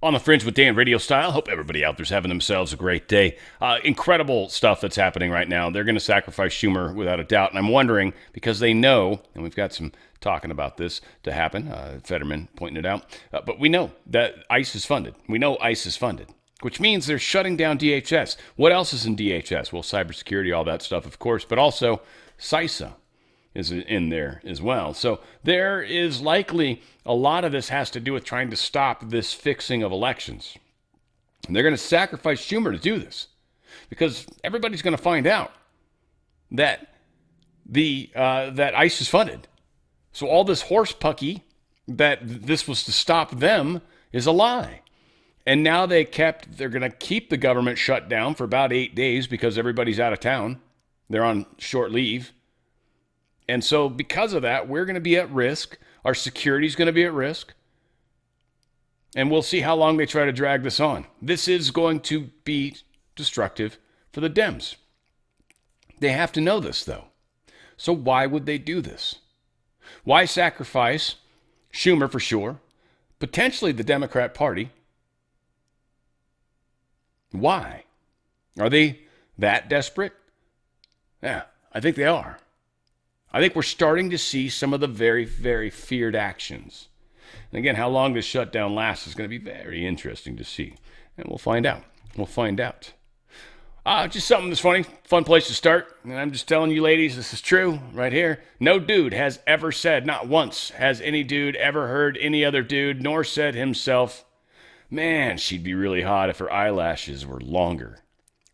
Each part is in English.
On the Fringe with Dan RadioStyle. Hope everybody out there's having themselves a great day. Incredible stuff that's happening right now. They're going to sacrifice Schumer without a doubt. And I'm wondering, because they know, and we've got some talking about this to happen, Fetterman pointing it out, but we know that ICE is funded. We know ICE is funded, which means they're shutting down DHS. What else is in DHS? Well, cybersecurity, all that stuff, of course, but also CISA is in there as well. So there is likely a lot of this has to do with trying to stop this fixing of elections. And they're going to sacrifice Schumer to do this because everybody's going to find out that that ICE is funded. So all this horse pucky that this was to stop them is a lie. And now they're going to keep the government shut down for about 8 days because everybody's out of town. They're on short leave. And so because of that, we're going to be at risk. Our security is going to be at risk. And we'll see how long they try to drag this on. This is going to be destructive for the Dems. They have to know this, though. So why would they do this? Why sacrifice Schumer for sure? Potentially the Democrat Party. Why? Are they that desperate? Yeah, I think they are. I think we're starting to see some of the very, very feared actions. And again, how long this shutdown lasts is going to be very interesting to see. And we'll find out. We'll find out. Just something that's funny. Fun place to start. And I'm just telling you ladies, this is true right here. No dude has ever said, not once has any dude ever heard any other dude, nor said himself, man, she'd be really hot if her eyelashes were longer.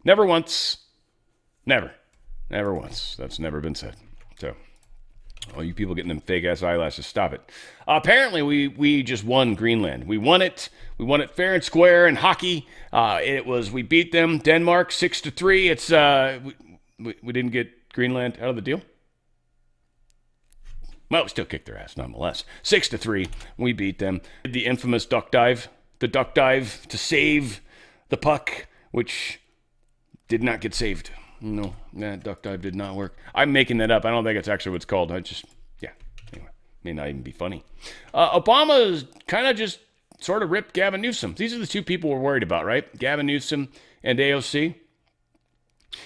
Never once. Never. Never once. That's never been said. So, all you people getting them fake-ass eyelashes, stop it. Apparently, we just won Greenland. We won it. We won it fair and square in hockey. We beat them, Denmark, 6-3. It's we didn't get Greenland out of the deal. Well, we still kicked their ass nonetheless. 6-3, we beat them. The infamous duck dive. The duck dive to save the puck, which did not get saved. No, that duck dive did not work. I'm making that up. I don't think it's actually what it's called. Anyway, may not even be funny. Obama kind of just sort of ripped Gavin Newsom. These are the two people we're worried about, right? Gavin Newsom and AOC.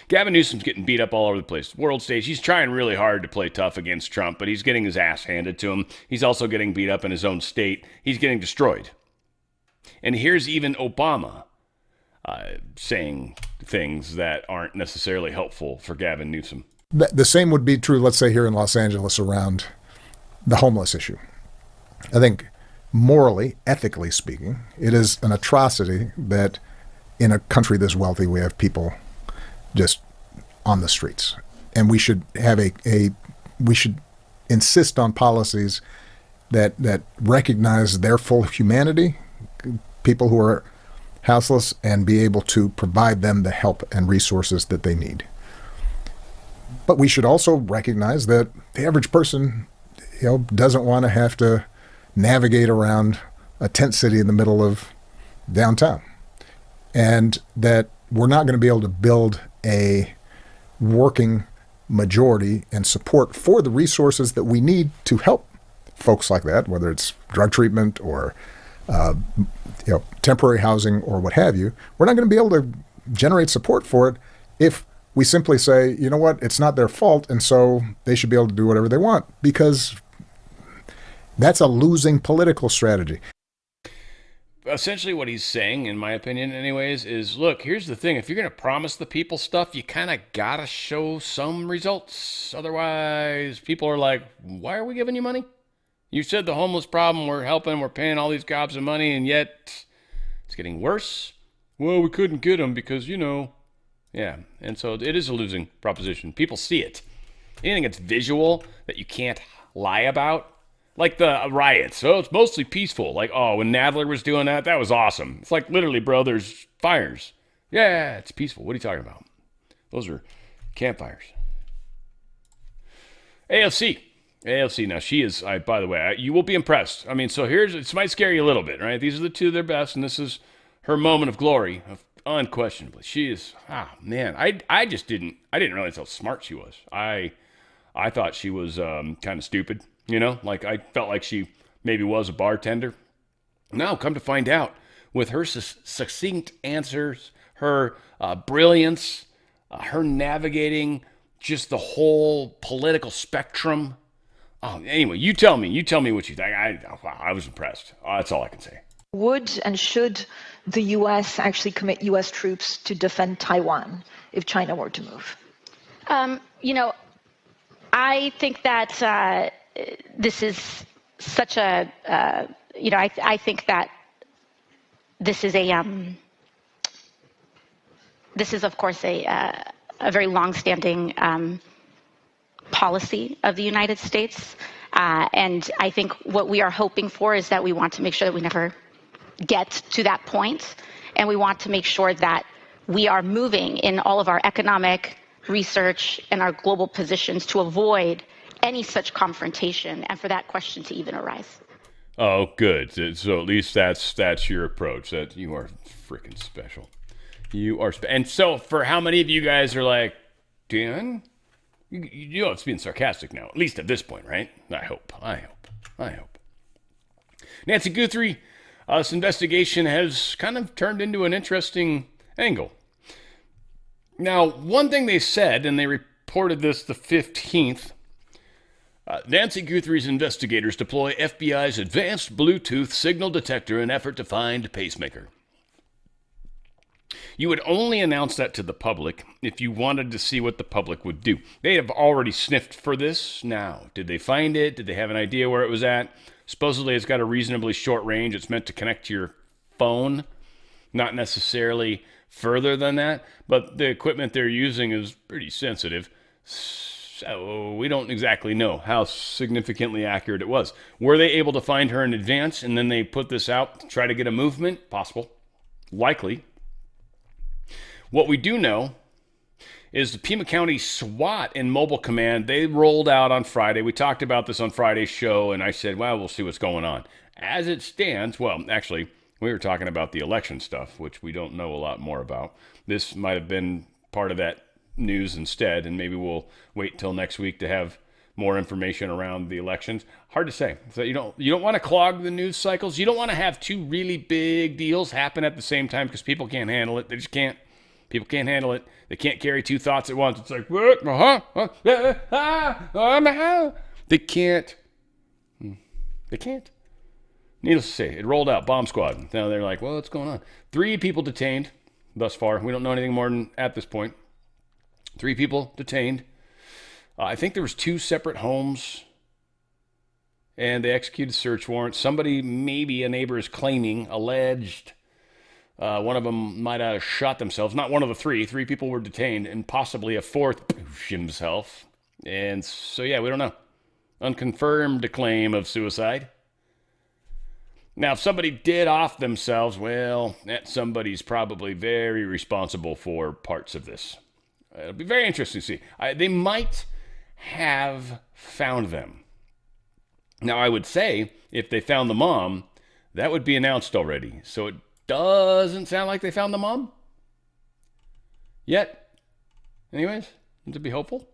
Gavin Newsom's getting beat up all over the place. World stage. He's trying really hard to play tough against Trump, but he's getting his ass handed to him. He's also getting beat up in his own state. He's getting destroyed. And here's even Obama saying things that aren't necessarily helpful for Gavin Newsom. The same would be true, let's say, here in Los Angeles around the homeless issue. I think morally, ethically speaking, it is an atrocity that in a country this wealthy, we have people just on the streets. And we should have we should insist on policies that recognize their full humanity, people who are houseless, and be able to provide them the help and resources that they need. But we should also recognize that the average person, doesn't want to have to navigate around a tent city in the middle of downtown, and that we're not going to be able to build a working majority and support for the resources that we need to help folks like that, whether it's drug treatment or temporary housing or what have you. We're not going to be able to generate support for it if we simply say, you know what, it's not their fault, and so they should be able to do whatever they want, because that's a losing political strategy. Essentially what he's saying, in my opinion anyways, is, look, here's the thing. If you're going to promise the people stuff, you kind of got to show some results. Otherwise, people are like, why are we giving you money? You said the homeless problem, we're helping, we're paying all these gobs of money, and yet it's getting worse. Well, we couldn't get them because, yeah. And so it is a losing proposition. People see it. Anything that's visual that you can't lie about, like the riots. Oh, it's mostly peaceful. Like, oh, when Nadler was doing that was awesome. It's like, literally, bro, there's fires. Yeah, it's peaceful. What are you talking about? Those are campfires. AOC, now she is, by the way, you will be impressed. I mean, so it might scare you a little bit, right? These are the two of their best, and this is her moment of glory, unquestionably. She is, man, I didn't realize how smart she was. I thought she was kind of stupid, like I felt like she maybe was a bartender. No, come to find out, with her succinct answers, her brilliance, her navigating just the whole political spectrum. Oh, anyway, you tell me what you think. I was impressed. That's all I can say. Would and should the U.S. actually commit U.S. troops to defend Taiwan if China were to move? I think that this is such a, I think that this is this is, of course, a very long-standing policy of the United States. And I think what we are hoping for is that we want to make sure that we never get to that point. And we want to make sure that we are moving in all of our economic research and our global positions to avoid any such confrontation and for that question to even arise. Oh, good. So at least that's your approach. That you are freaking special. You are and so for how many of you guys are like, Dan, you know it's being sarcastic now, at least at this point, right? I hope. Nancy Guthrie, this investigation has kind of turned into an interesting angle. Now, one thing they said, and they reported this the 15th, Nancy Guthrie's investigators deploy FBI's advanced Bluetooth signal detector in effort to find pacemaker. You would only announce that to the public if you wanted to see what the public would do. They have already sniffed for this now. Did they find it? Did they have an idea where it was at? Supposedly it's got a reasonably short range. It's meant to connect to your phone, not necessarily further than that, but the equipment they're using is pretty sensitive. So we don't exactly know how significantly accurate it was. Were they able to find her in advance and then they put this out to try to get a movement? Possible. Likely. What we do know is the Pima County SWAT and Mobile Command, they rolled out on Friday. We talked about this on Friday's show, and I said, well, we'll see what's going on. As it stands, well, actually, we were talking about the election stuff, which we don't know a lot more about. This might have been part of that news instead, and maybe we'll wait till next week to have more information around the elections. Hard to say. So you don't want to clog the news cycles. You don't want to have two really big deals happen at the same time because people can't handle it. They just can't. People can't handle it. They can't carry two thoughts at once. It's like, what? They can't. They can't. Needless to say, it rolled out. Bomb squad. Now they're like, well, what's going on? 3 people detained thus far. We don't know anything more than at this point. 3 people detained. I think there was 2 separate homes, and they executed search warrants. Somebody, maybe a neighbor, is claiming, alleged, one of them might have shot themselves. Not one of the 3. 3 people were detained, and possibly a 4th himself. And so, yeah, we don't know. Unconfirmed claim of suicide. Now, if somebody did off themselves, well, that somebody's probably very responsible for parts of this. It'll be very interesting to see. They might have found them. Now, I would say if they found the mom, that would be announced already. So it doesn't sound like they found the mom yet. Anyways, to be hopeful.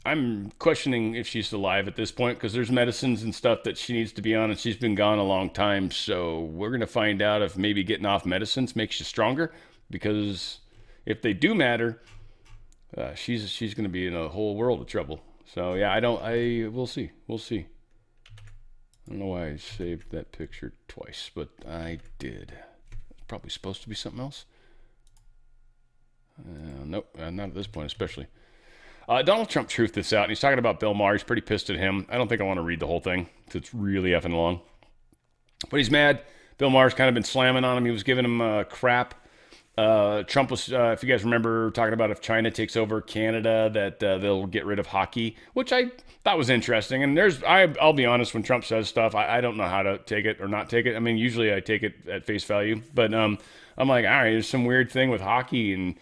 I'm questioning if she's alive at this point because there's medicines and stuff that she needs to be on, and she's been gone a long time. So we're going to find out if maybe getting off medicines makes you stronger, because if they do matter, she's going to be in a whole world of trouble. So yeah, we'll see. I don't know why I saved that picture twice, but I did. It's probably supposed to be something else. Nope, not at this point especially. Donald Trump truthed this out, and he's talking about Bill Maher. He's pretty pissed at him. I don't think I want to read the whole thing, because it's really effing long. But he's mad. Bill Maher's kind of been slamming on him. He was giving him crap. Trump was, if you guys remember, talking about if China takes over Canada, that they'll get rid of hockey, which I thought was interesting. And I'll be honest, when Trump says stuff, I don't know how to take it or not take it. I mean, usually I take it at face value. But I'm like, all right, there's some weird thing with hockey and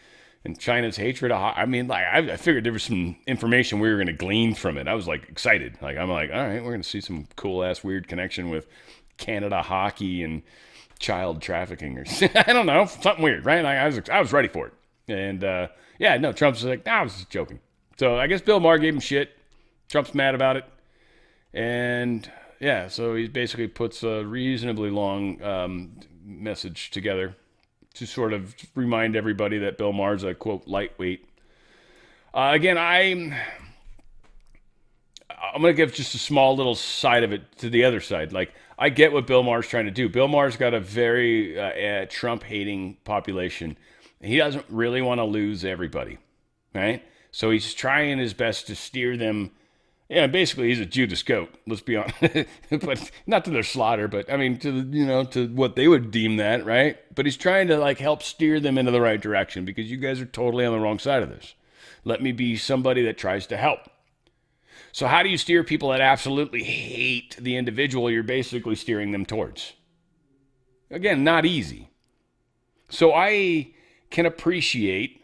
China's hatred of hockey. I mean, like, I figured there was some information we were going to glean from it. I was like excited. Like, I'm like, all right, we're going to see some cool ass weird connection with Canada hockey and child trafficking or I don't know, something weird, right? Like, I was ready for it. And yeah, no, Trump's like, I was just joking. So I guess Bill Maher gave him shit. Trump's mad about it. And yeah, so he basically puts a reasonably long message together to sort of remind everybody that Bill Maher's a, quote, lightweight. Again, I'm going to give just a small little side of it to the other side. Like, I get what Bill Maher's trying to do. Bill Maher's got a very Trump-hating population. He doesn't really want to lose everybody, right? So he's trying his best to steer them. Yeah, basically he's a Judas goat. Let's be honest, but not to their slaughter, but I mean to what they would deem that, right? But he's trying to like help steer them into the right direction because you guys are totally on the wrong side of this. Let me be somebody that tries to help. So how do you steer people that absolutely hate the individual you're basically steering them towards? Again, not easy. So I can appreciate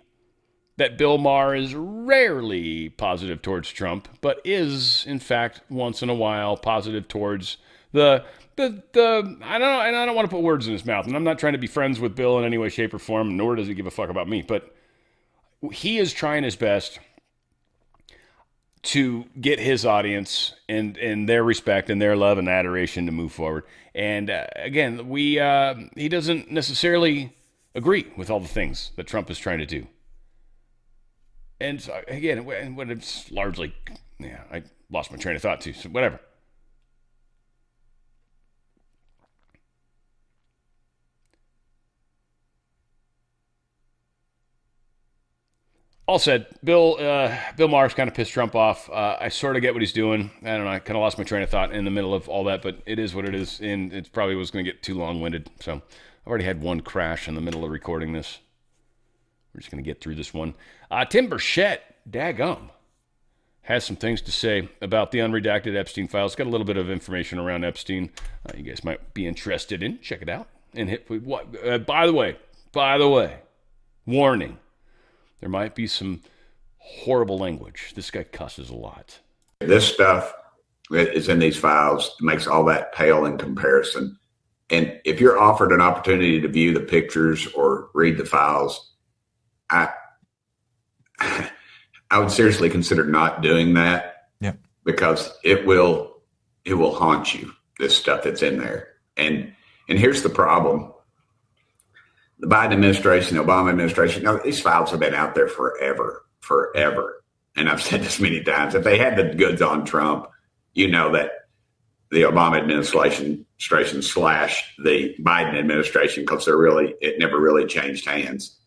that Bill Maher is rarely positive towards Trump, but is, in fact, once in a while positive towards I don't know, and I don't want to put words in his mouth, and I'm not trying to be friends with Bill in any way, shape, or form, nor does he give a fuck about me, but he is trying his best to get his audience and their respect and their love and adoration to move forward. And again, he doesn't necessarily agree with all the things that Trump is trying to do. And so, again, when it's largely, I lost my train of thought too, so whatever. All said, Bill Maher's kind of pissed Trump off. I sort of get what he's doing. I don't know. I kind of lost my train of thought in the middle of all that, but it is what it is, and it probably was going to get too long-winded. So I've already had one crash in the middle of recording this. We're just going to get through this one. Tim Burchett, daggum, has some things to say about the unredacted Epstein files. Got a little bit of information around Epstein you guys might be interested in. Check it out. And hit what? By the way, warning. There might be some horrible language. This guy cusses a lot. This stuff that is in these files makes all that pale in comparison. And if you're offered an opportunity to view the pictures or read the files, I would seriously consider not doing that. Yeah. Because it will haunt you, this stuff that's in there. And here's the problem. The Biden administration, the Obama administration, these files have been out there forever. And I've said this many times. If they had the goods on Trump, that the Obama administration / the Biden administration, because it never really changed hands.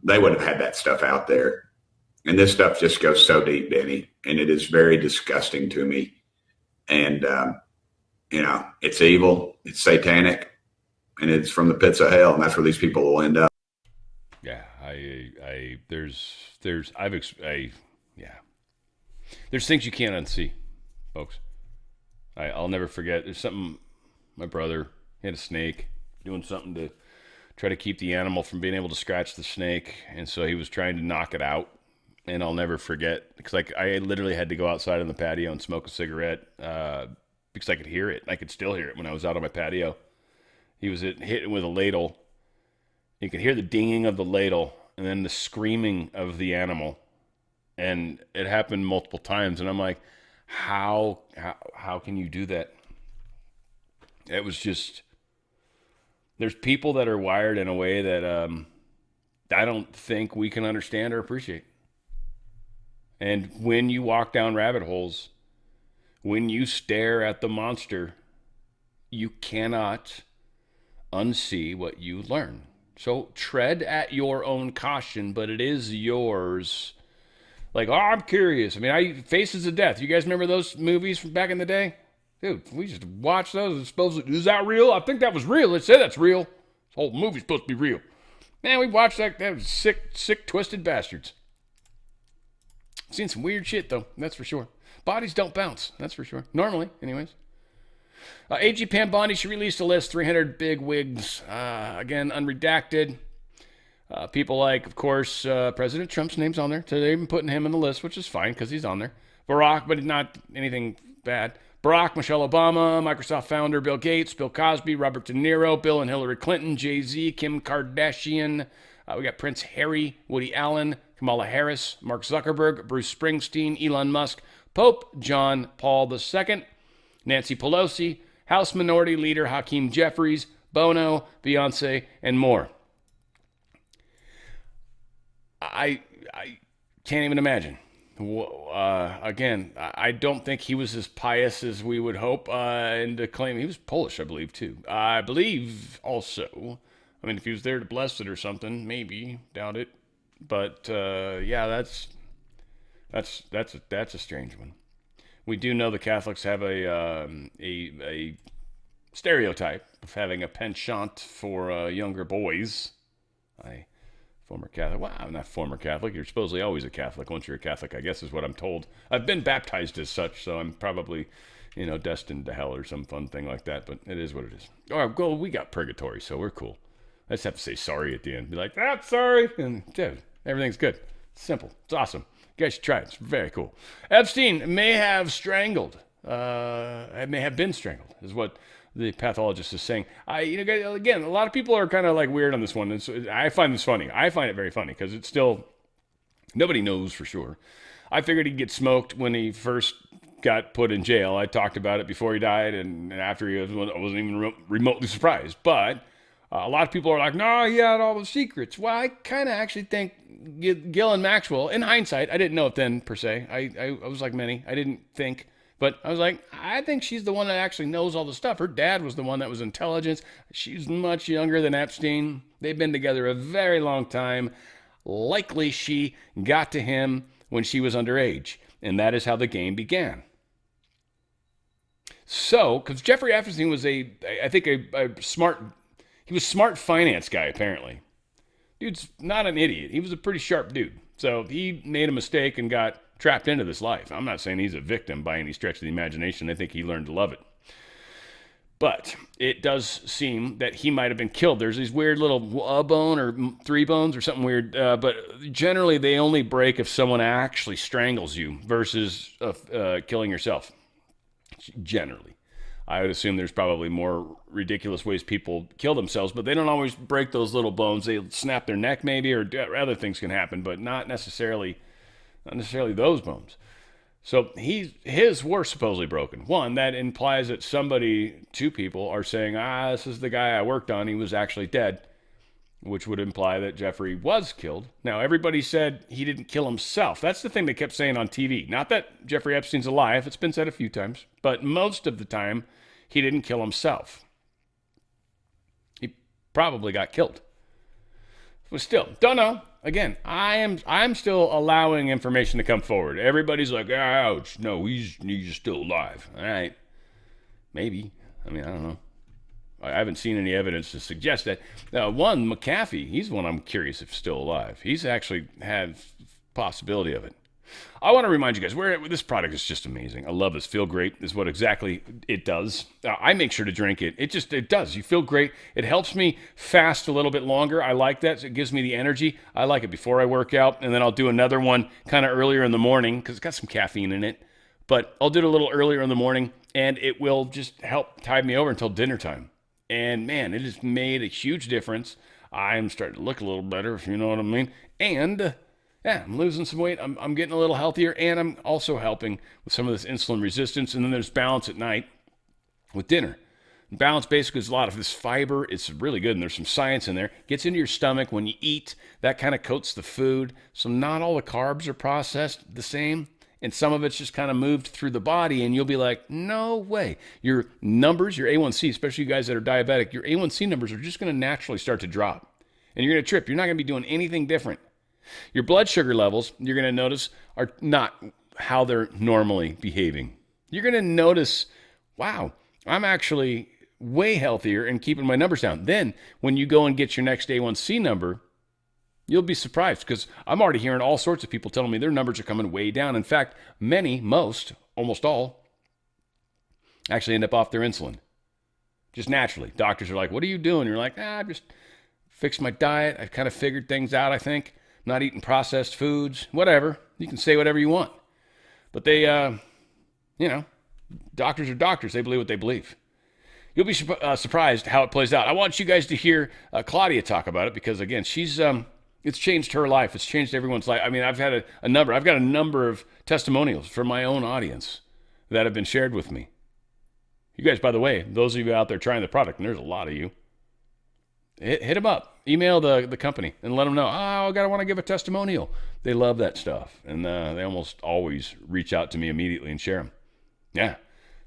They would have had that stuff out there. And this stuff just goes so deep, Benny, and it is very disgusting to me. And, it's evil, it's satanic, and it's from the pits of hell, and that's where these people will end up. Yeah, there's things you can't unsee, folks. I'll never forget. There's something, my brother had a snake, doing something to try to keep the animal from being able to scratch the snake, and so he was trying to knock it out. And I'll never forget, because I literally had to go outside on the patio and smoke a cigarette because I could hear it. I could still hear it when I was out on my patio. He was hitting with a ladle. You could hear the dinging of the ladle and then the screaming of the animal. And it happened multiple times. And I'm like, how can you do that? It was just, there's people that are wired in a way that I don't think we can understand or appreciate. And when you walk down rabbit holes, when you stare at the monster, you cannot unsee what you learn. So tread at your own caution, but it is yours. Like, I'm curious. I mean, Faces of Death. You guys remember those movies from back in the day? Dude, we just watched those. Is that real? I think that was real. They said that's real. This whole movie's supposed to be real. Man, we watched that. That was sick, twisted bastards. Seen some weird shit, though. That's for sure. Bodies don't bounce. That's for sure. Normally, anyways. AG Pam Bondi, she released a list, 300 big wigs. Again, unredacted. People like, of course, President Trump's name's on there. So they're even putting him on the list, which is fine because he's on there. Barack, but not anything bad. Barack, Michelle Obama, Microsoft founder Bill Gates, Bill Cosby, Robert De Niro, Bill and Hillary Clinton, Jay-Z, Kim Kardashian. We got Prince Harry, Woody Allen, Kamala Harris, Mark Zuckerberg, Bruce Springsteen, Elon Musk, Pope John Paul II, Nancy Pelosi, House Minority Leader Hakeem Jeffries, Bono, Beyonce, and more. I can't even imagine. Again, I don't think he was as pious as we would hope, and to claim he was Polish, I believe, too. I believe also, I mean, if he was there to bless it or something, maybe, doubt it. But yeah, that's a strange one. We do know the Catholics have a stereotype of having a penchant for younger boys. Former Catholic. Well, I'm not former Catholic. You're supposedly always a Catholic once you're a Catholic, I guess is what I'm told. I've been baptized as such, so I'm probably, destined to hell or some fun thing like that, but it is what it is. All right, well, we got purgatory, so we're cool. I just have to say sorry at the end. Be like, that's sorry. And dude, everything's good. It's simple. It's awesome. You guys should try it. It's very cool. Epstein may have strangled. May have been strangled, is what the pathologist is saying. Again, a lot of people are kind of like weird on this one. I find this funny. I find it very funny because it's still, nobody knows for sure. I figured he'd get smoked when he first got put in jail. I talked about it before he died and after I wasn't even remotely surprised. But a lot of people are like, no, he had all the secrets. Well, I kind of actually think Ghislaine Maxwell, in hindsight, I didn't know it then per se. I was like many. I didn't think. But I was like, I think she's the one that actually knows all the stuff. Her dad was the one that was intelligence. She's much younger than Epstein. They've been together a very long time. Likely she got to him when she was underage. And that is how the game began. So, because Jeffrey Epstein was a smart finance guy, apparently. Dude's not an idiot. He was a pretty sharp dude. So he made a mistake and got trapped into this life. I'm not saying he's a victim by any stretch of the imagination. I think he learned to love it. But it does seem that he might have been killed. There's these weird little bone or three bones or something weird. But generally, they only break if someone actually strangles you versus killing yourself. Generally. I would assume there's probably more ridiculous ways people kill themselves, but they don't always break those little bones. They snap their neck maybe, or other things can happen, but not necessarily those bones. So his were supposedly broken. One, that implies that two people are saying, this is the guy I worked on. He was actually dead, which would imply that Jeffrey was killed. Now, everybody said he didn't kill himself. That's the thing they kept saying on TV. Not that Jeffrey Epstein's alive. It's been said a few times. But most of the time, he didn't kill himself. He probably got killed. But still, don't know. Again, I'm still allowing information to come forward. Everybody's like, ouch, no, he's still alive. All right. Maybe. I mean, I don't know. I haven't seen any evidence to suggest that. One, McAfee, he's one I'm curious if still alive. He's actually had possibility of it. I want to remind you guys, this product is just amazing. I love this. Feel Great is what exactly it does. I make sure to drink it. It does. You feel great. It helps me fast a little bit longer. I like that. So it gives me the energy. I like it before I work out, and then I'll do another one kind of earlier in the morning because it's got some caffeine in it. But I'll do it a little earlier in the morning, and it will just help tide me over until dinner time. And man, it has made a huge difference. I'm starting to look a little better, if you know what I mean. And yeah, I'm losing some weight. I'm getting a little healthier, and I'm also helping with some of this insulin resistance. And then there's balance at night with dinner. Balance basically is a lot of this fiber. It's really good, and there's some science in there. Gets into your stomach when you eat. That kind of coats the food. So not all the carbs are processed the same. And some of it's just kind of moved through the body, and you'll be like, no way. Your numbers, your A1C, especially you guys that are diabetic, your A1C numbers are just going to naturally start to drop. And you're going to trip. You're not going to be doing anything different. Your blood sugar levels, you're going to notice, are not how they're normally behaving. You're going to notice, wow, I'm actually way healthier and keeping my numbers down. Then when you go and get your next A1C number, you'll be surprised because I'm already hearing all sorts of people telling me their numbers are coming way down. In fact, almost all, actually end up off their insulin. Just naturally. Doctors are like, what are you doing? You're like, I just fixed my diet. I've kind of figured things out, I think. I'm not eating processed foods, whatever. You can say whatever you want. But they, doctors are doctors. They believe what they believe. You'll be surprised how it plays out. I want you guys to hear Claudia talk about it because, again, she's... it's changed her life. It's changed everyone's life. I mean, I've got a number of testimonials from my own audience that have been shared with me. You guys, by the way, those of you out there trying the product, and there's a lot of you, hit them up. Email the company and let them know, I want to give a testimonial. They love that stuff. And they almost always reach out to me immediately and share them. Yeah.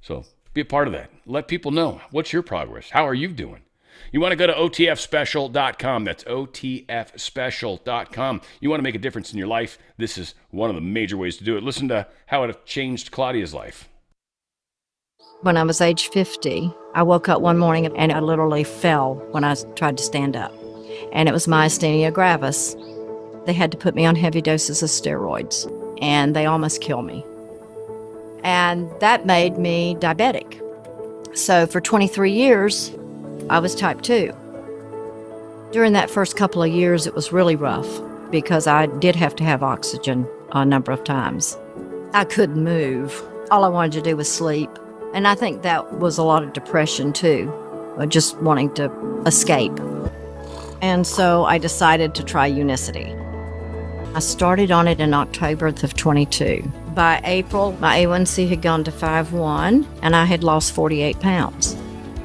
So be a part of that. Let people know. What's your progress? How are you doing? You want to go to otfspecial.com. That's otfspecial.com. You want to make a difference in your life? This is one of the major ways to do it. Listen to how it changed Claudia's life. When I was age 50, I woke up one morning and I literally fell when I tried to stand up. And it was myasthenia gravis. They had to put me on heavy doses of steroids, and they almost killed me. And that made me diabetic. So for 23 years, I was type 2. During that first couple of years, it was really rough because I did have to have oxygen a number of times. I couldn't move. All I wanted to do was sleep. And I think that was a lot of depression too, just wanting to escape. And so I decided to try Unicity. I started on it in October of 22. By April, my A1C had gone to 5.1, and I had lost 48 pounds.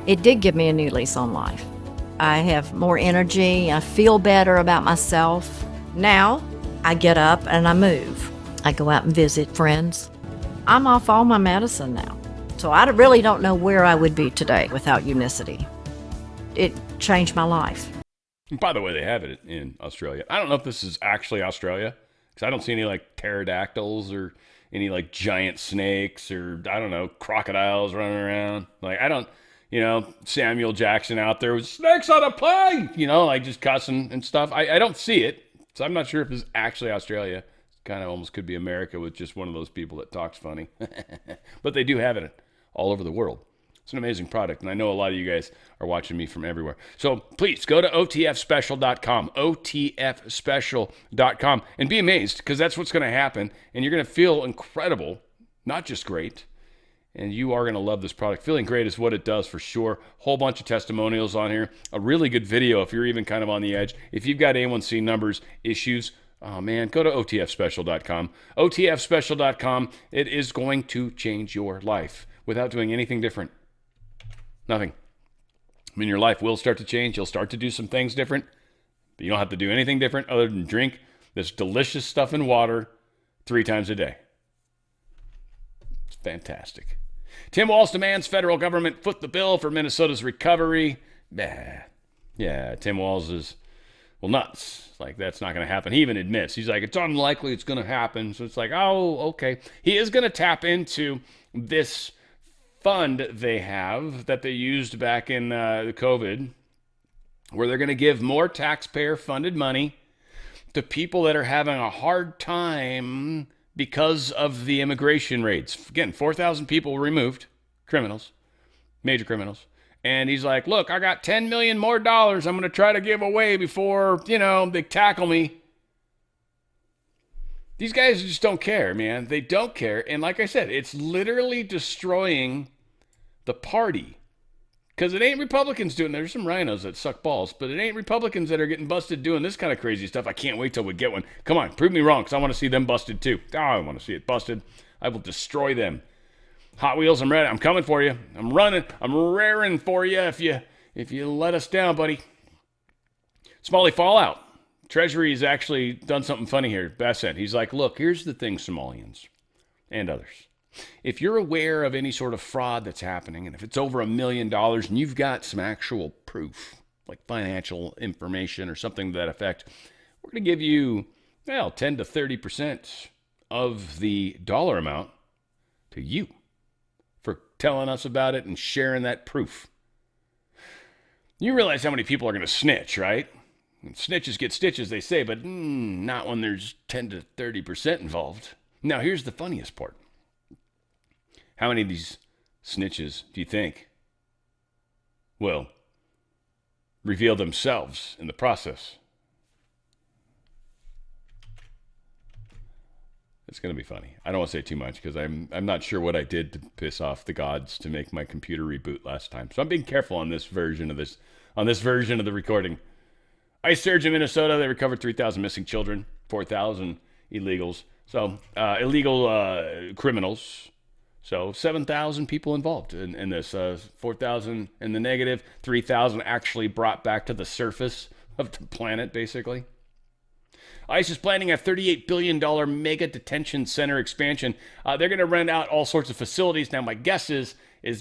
It did give me a new lease on life. I have more energy, I feel better about myself. Now, I get up and I move. I go out and visit friends. I'm off all my medicine now. So I really don't know where I would be today without Unicity. It changed my life. And by the way, they have it in Australia. I don't know if this is actually Australia, because I don't see any like pterodactyls or any like giant snakes or, I don't know, crocodiles running around. Like, I don't, Samuel Jackson out there with snakes on a plane, like just cussing and stuff. I don't see it. So I'm not sure if this is actually Australia. Kind of almost could be America with just one of those people that talks funny. But they do have it all over the world. It's an amazing product, and I know a lot of you guys are watching me from everywhere. So please go to otfspecial.com, otfspecial.com, and be amazed, because that's what's going to happen, and you're going to feel incredible, not just great, and you are going to love this product. Feeling great is what it does for sure. Whole bunch of testimonials on here. A really good video if you're even kind of on the edge. If you've got A1C numbers issues, oh man, go to otfspecial.com. otfspecial.com. It is going to change your life without doing anything different. Nothing. I mean, your life will start to change. You'll start to do some things different, but you don't have to do anything different other than drink this delicious stuff in water 3 times a day. It's fantastic. Tim Walz demands federal government foot the bill for Minnesota's recovery. Yeah, Tim Walz is, nuts. Like, that's not going to happen. He even admits, he's like, it's unlikely it's going to happen. So it's like, oh, okay. He is going to tap into this fund they have that they used back in the COVID, where they're going to give more taxpayer-funded money to people that are having a hard time because of the immigration raids. Again, 4,000 people removed, criminals, major criminals. And he's like, look, I got $10 million more I'm going to try to give away before, they tackle me. These guys just don't care, man. They don't care. And like I said, it's literally destroying the party. Because it ain't Republicans doing it. There's some rhinos that suck balls, but it ain't Republicans that are getting busted doing this kind of crazy stuff. I can't wait till we get one. Come on, prove me wrong, because I want to see them busted too. Oh, I want to see it busted. I will destroy them. Hot Wheels, I'm ready. I'm coming for you. I'm running. I'm raring for you if you let us down, buddy. Somali fallout. Treasury's actually done something funny here. Bassett, he's like, look, here's the thing, Somalians and others. If you're aware of any sort of fraud that's happening, and if it's over $1 million and you've got some actual proof, like financial information or something to that effect, we're going to give you, 10 to 30% of the dollar amount to you for telling us about it and sharing that proof. You realize how many people are going to snitch, right? And snitches get stitches, they say, but not when there's 10 to 30% involved. Now, here's the funniest part. How many of these snitches do you think will reveal themselves in the process? It's going to be funny. I don't want to say too much because I'm not sure what I did to piss off the gods to make my computer reboot last time. So I'm being careful on this version of the recording. ICE surge in Minnesota, they recovered 3,000 missing children, 4,000 illegals. So illegal criminals So 7,000 people involved in this. 4,000 in the negative, 3,000 actually brought back to the surface of the planet, basically. ICE is planning a $38 billion mega detention center expansion. They're going to rent out all sorts of facilities. Now, my guess is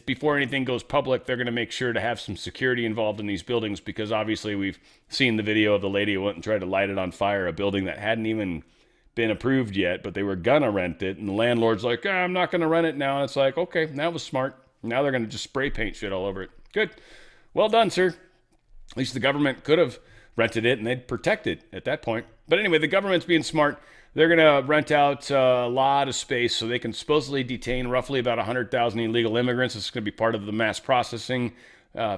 before anything goes public, they're going to make sure to have some security involved in these buildings, because obviously we've seen the video of the lady who went and tried to light it on fire, a building that hadn't even been approved yet, but they were going to rent it. And the landlord's like, I'm not going to rent it now. And it's like, okay, that was smart. Now they're going to just spray paint shit all over it. Good. Well done, sir. At least the government could have rented it and they'd protect it at that point. But anyway, the government's being smart. They're going to rent out a lot of space so they can supposedly detain roughly about 100,000 illegal immigrants. It's going to be part of the mass processing.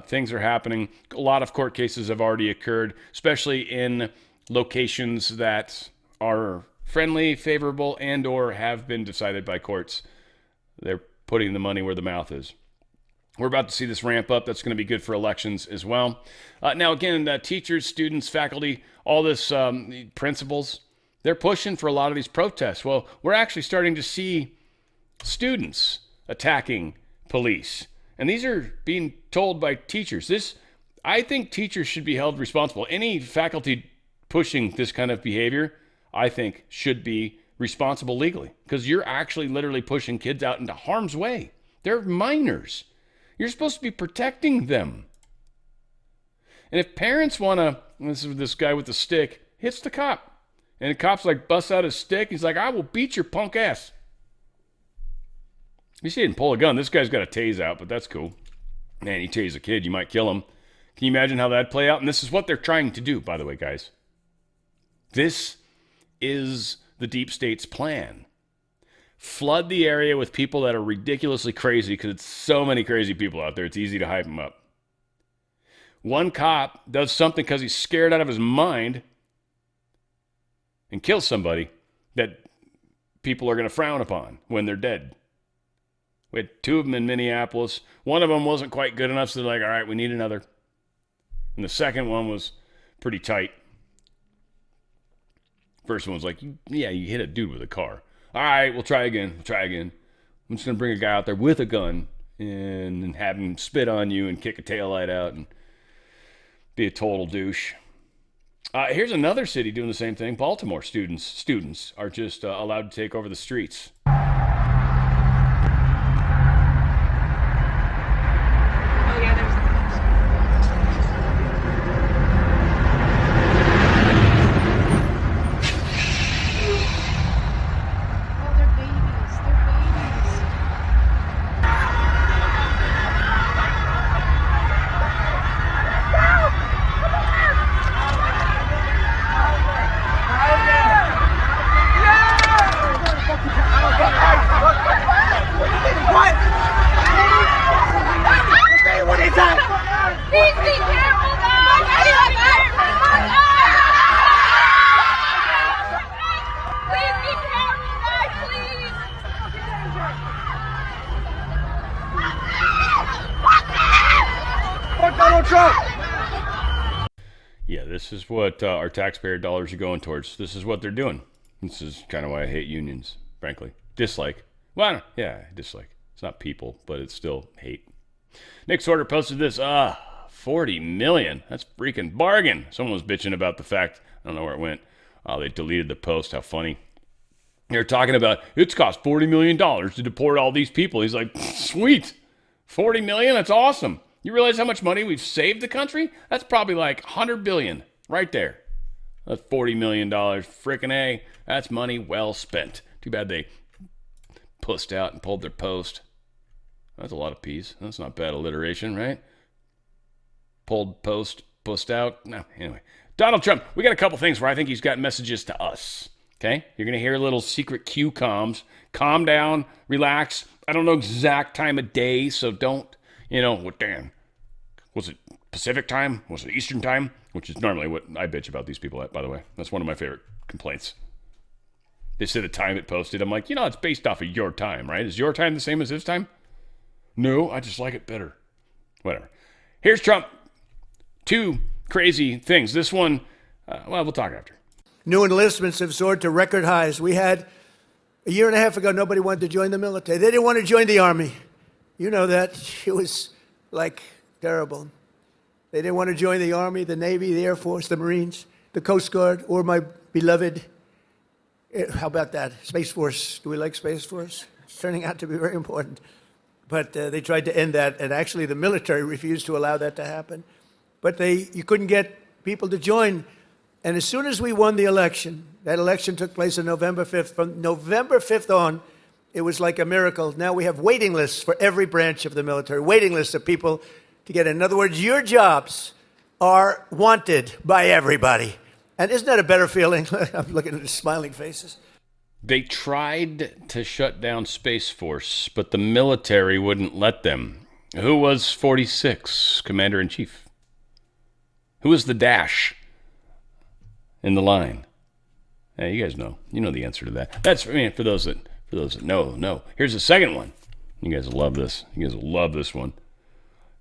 Things are happening. A lot of court cases have already occurred, especially in locations that are friendly, favorable, and or have been decided by courts. They're putting the money where the mouth is. We're about to see this ramp up. That's going to be good for elections as well. Now, again, teachers, students, faculty, all this principals, they're pushing for a lot of these protests. Well, we're actually starting to see students attacking police. And these are being told by teachers. I think teachers should be held responsible. Any faculty pushing this kind of behavior, I think, should be responsible legally, because you're actually literally pushing kids out into harm's way. They're minors. You're supposed to be protecting them. And if parents want to, this guy with the stick hits the cop, and the cop's like busts out his stick. He's like, I will beat your punk ass. You see, he didn't pull a gun. This guy's got a tase out, but that's cool. Man, you tase a kid, you might kill him. Can you imagine how that'd play out? And this is what they're trying to do, by the way, guys. This is the deep state's plan. Flood the area with people that are ridiculously crazy, because it's so many crazy people out there. It's easy to hype them up. One cop does something because he's scared out of his mind and kills somebody that people are going to frown upon when they're dead. We had 2 of them in Minneapolis. One of them wasn't quite good enough, so they're like, all right, we need another. And the second one was pretty tight. First one was like, yeah, you hit a dude with a car. All right, we'll try again. I'm just going to bring a guy out there with a gun and have him spit on you and kick a taillight out and be a total douche. Here's another city doing the same thing. Baltimore students are just allowed to take over the streets. Yeah, this is what our taxpayer dollars are going towards. This is what they're doing. This is kind of why I hate unions, frankly. Dislike. Well, yeah, dislike. It's not people, but it's still hate. Nick Sorter posted this. 40 million. That's freaking bargain. Someone was bitching about the fact, I don't know where it went. They deleted the post. How funny. They're talking about, it's cost $40 million to deport all these people. He's like, sweet. 40 million? That's awesome. You realize how much money we've saved the country? That's probably like 100 billion right there. That's $40 million. Frickin' A. That's money well spent. Too bad they pussed out and pulled their post. That's a lot of P's. That's not bad alliteration, right? Pulled post, pussed out. No, anyway. Donald Trump. We got a couple things where I think he's got messages to us. Okay? You're going to hear little secret Q comms. Calm down. Relax. I don't know exact time of day, so don't, what damn. Was it Pacific time? Was it Eastern time? Which is normally what I bitch about these people at, by the way. That's one of my favorite complaints. They say the time it posted. I'm like, it's based off of your time, right? Is your time the same as his time? No, I just like it better. Whatever. Here's Trump. 2 crazy things. This one, we'll talk after. New enlistments have soared to record highs. We had A year and a half ago, nobody wanted to join the military. They didn't want to join the Army. You know that. It was, like, terrible. They didn't want to join the Army, the Navy, the Air Force, the Marines, the Coast Guard, or my beloved, how about that, Space Force. Do we like Space Force? It's turning out to be very important. But they tried to end that, and actually the military refused to allow that to happen. But you couldn't get people to join. And as soon as we won the election, that election took place on November 5th. From November 5th on, it was like a miracle. Now we have waiting lists for every branch of the military, waiting lists of people to get in. In other words, your jobs are wanted by everybody. And isn't that a better feeling? I'm looking at the smiling faces. They tried to shut down Space Force, but the military wouldn't let them. Who was 46, Commander-in-Chief? Who was the dash in the line? Yeah, you guys know. You know the answer to that. That's for those that know. Here's the second one. You guys will love this. You guys will love this one.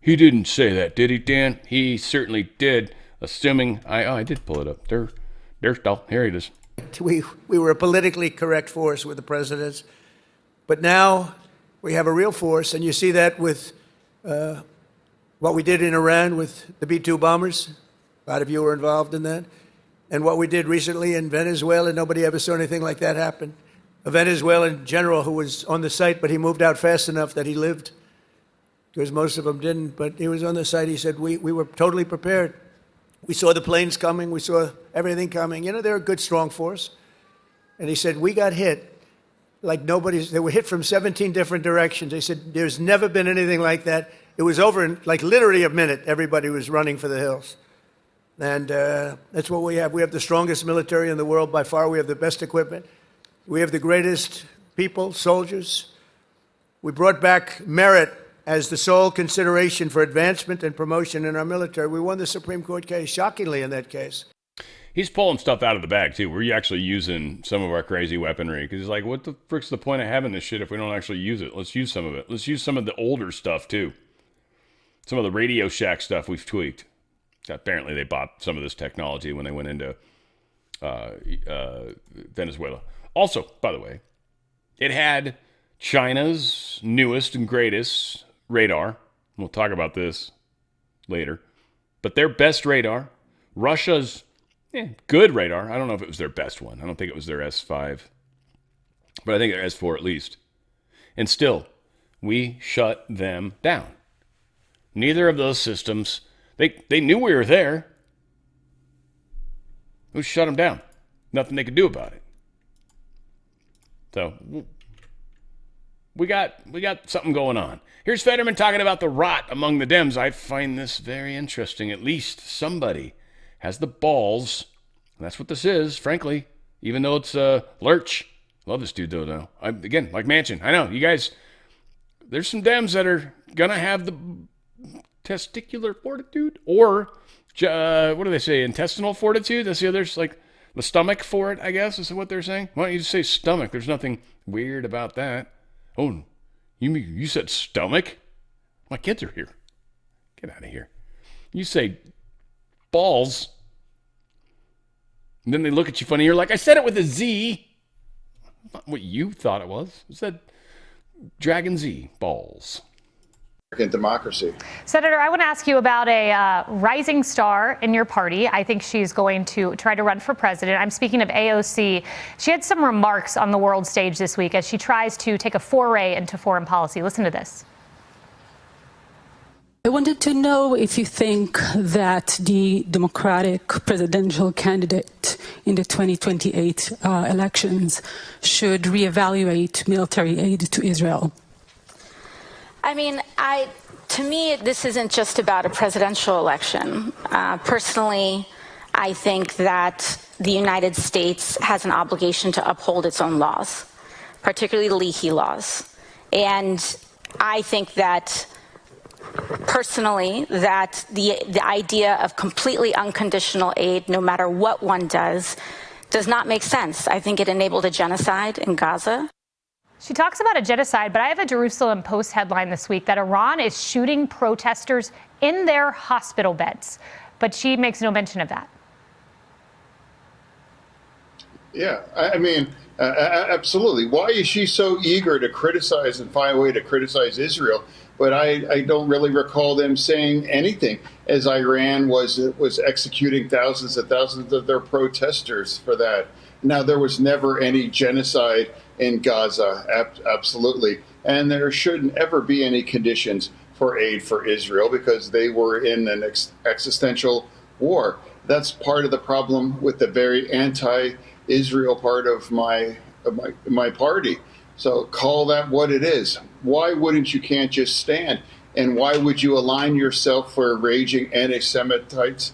He didn't say that, did he, Dan? He certainly did. Assuming I did pull it up. Here it is. We were a politically correct force with the presidents, but now we have a real force, and you see that with what we did in Iran with the B-2 bombers. A lot of you were involved in that. And what we did recently in Venezuela, nobody ever saw anything like that happen. A Venezuelan general who was on the site, but he moved out fast enough that he lived, because most of them didn't. But he was on the site. He said, we were totally prepared. We saw the planes coming. We saw everything coming. You know, they're a good, strong force. And he said, we got hit like nobody's. They were hit from 17 different directions. They said, there's never been anything like that. It was over in, like, literally a minute. Everybody was running for the hills. And that's what we have. We have the strongest military in the world by far. We have the best equipment. We have the greatest people, soldiers. We brought back merit as the sole consideration for advancement and promotion in our military. We won the Supreme Court case, shockingly, in that case. He's pulling stuff out of the bag, too. We're actually using some of our crazy weaponry. Because he's like, what the frick's the point of having this shit if we don't actually use it? Let's use some of it. Let's use some of the older stuff, too. Some of the Radio Shack stuff we've tweaked. Apparently, they bought some of this technology when they went into Venezuela. Also, by the way, it had China's newest and greatest radar. We'll talk about this later. But their best radar, Russia's good radar. I don't know if it was their best one. I don't think it was their S5. But I think their S4 at least. And still, we shut them down. Neither of those systems, they knew we were there. We shut them down. Nothing they could do about it. So we got something going on. Here's Fetterman talking about the rot among the Dems. I find this very interesting. At least somebody has the balls. And that's what this is, frankly, even though it's Lurch. Love this dude, though, now. Again, like Manchin. I know, you guys, there's some Dems that are going to have the testicular fortitude or, what do they say, intestinal fortitude? That's the others, like the stomach for it, I guess, is what they're saying. Why don't you just say stomach? There's nothing weird about that. Oh, you said stomach? My kids are here. Get out of here. You say balls, and then they look at you funny. You're like, I said it with a Z. Not what you thought it was. It said Dragon Z, balls. Democracy. Senator, I want to ask you about a rising star in your party. I think she's going to try to run for president. I'm speaking of AOC. She had some remarks on the world stage this week as she tries to take a foray into foreign policy. Listen to this. I wanted to know if you think that the Democratic presidential candidate in the 2028 elections should reevaluate military aid to Israel. I mean, to me, this isn't just about a presidential election. Personally, I think that the United States has an obligation to uphold its own laws, particularly the Leahy laws. And I think that, personally, that the idea of completely unconditional aid, no matter what one does not make sense. I think it enabled a genocide in Gaza. She talks about a genocide, but I have a Jerusalem Post headline this week that Iran is shooting protesters in their hospital beds. But she makes no mention of that. Yeah, I mean, absolutely. Why is she so eager to criticize and find a way to criticize Israel? But I don't really recall them saying anything as Iran was executing thousands and thousands of their protesters for that. Now, there was never any genocide in Gaza, absolutely. And there shouldn't ever be any conditions for aid for Israel because they were in an existential war. That's part of the problem with the very anti-Israel part of my party. So call that what it is. Why wouldn't you can't just stand? And why would you align yourself for raging anti-Semitites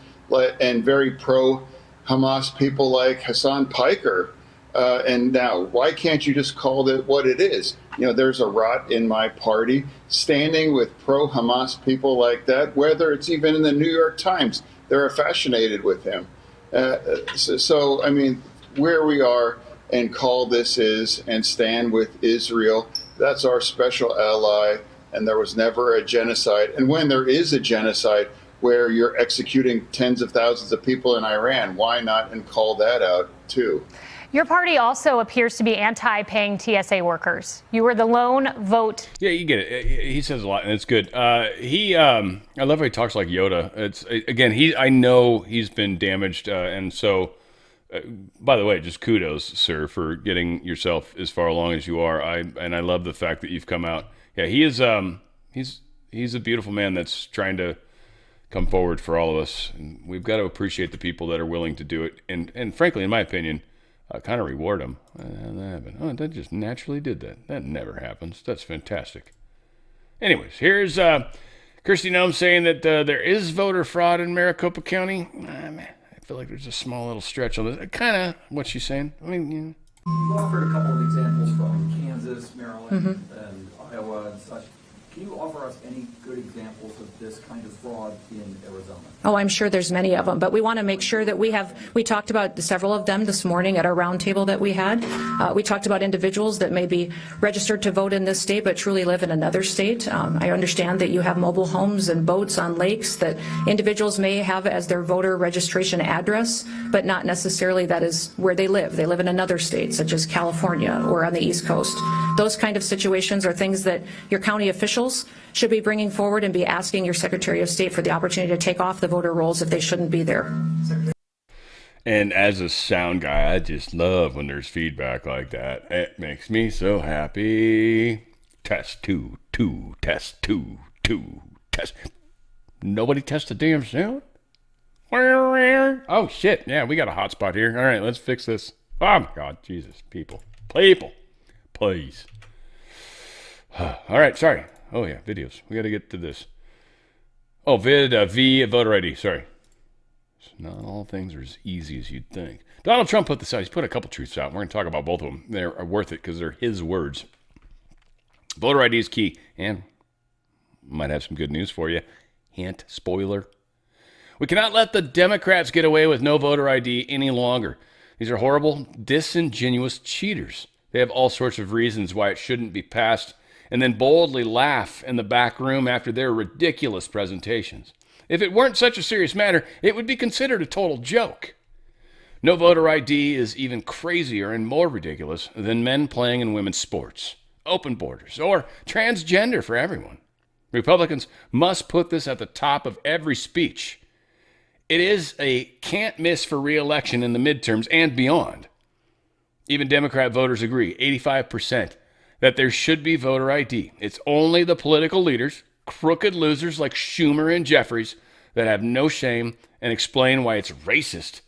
and very pro-Hamas people like Hassan Piker? And now, why can't you just call it what it is? You know, there's a rot in my party standing with pro-Hamas people like that, whether it's even in the New York Times. They're fascinated with him. So, I mean, where we are and call this is and stand with Israel, that's our special ally. And there was never a genocide. And when there is a genocide where you're executing tens of thousands of people in Iran, why not and call that out too? Your party also appears to be anti-paying TSA workers. You were the lone vote. Yeah, you get it. He says a lot, and it's good. I love how he talks like Yoda. It's again, I know he's been damaged, and so. By the way, just kudos, sir, for getting yourself as far along as you are. I love the fact that you've come out. Yeah, he is. He's a beautiful man that's trying to come forward for all of us, and we've got to appreciate the people that are willing to do it. And frankly, in my opinion, kind of reward them. That just naturally did that. That never happens. That's fantastic. Anyways, here's Kirsty Noem saying that there is voter fraud in Maricopa County. I feel like there's a small little stretch on this. Kind of what she's saying. I mean, you offered a couple of examples from Kansas, Maryland, and Iowa and such. Can you offer us any good examples of this kind of fraud in Arizona? Oh, I'm sure there's many of them, but we want to make sure that we talked about several of them this morning at our roundtable that we had. We talked about individuals that may be registered to vote in this state but truly live in another state. I understand that you have mobile homes and boats on lakes that individuals may have as their voter registration address, but not necessarily that is where they live. They live in another state, such as California or on the East Coast. Those kind of situations are things that your county officials should be bringing forward and be asking your Secretary of State for the opportunity to take off the voter rolls if they shouldn't be there. And as a sound guy, I just love when there's feedback like that. It makes me so happy. Test 2, 2, test 2, 2, test. Nobody test the damn sound? Oh, shit. Yeah, we got a hot spot here. All right, let's fix this. Oh, my God. Jesus. People. Please. All right, sorry. Oh, yeah, videos. We got to get to this. Oh, voter ID. Sorry. Not all things are as easy as you'd think. Donald Trump put this out. He's put a couple truths out. We're going to talk about both of them. They're worth it because they're his words. Voter ID is key. And might have some good news for you. Hint, spoiler. We cannot let the Democrats get away with no voter ID any longer. These are horrible, disingenuous cheaters. They have all sorts of reasons why it shouldn't be passed, and then boldly laugh in the back room after their ridiculous presentations. If it weren't such a serious matter, it would be considered a total joke. No voter ID is even crazier and more ridiculous than men playing in women's sports, open borders, or transgender for everyone. Republicans must put this at the top of every speech. It is a can't miss for re-election in the midterms and beyond. Even Democrat voters agree, 85%, that there should be voter ID. It's only the political leaders, crooked losers like Schumer and Jeffries, that have no shame and explain why it's racist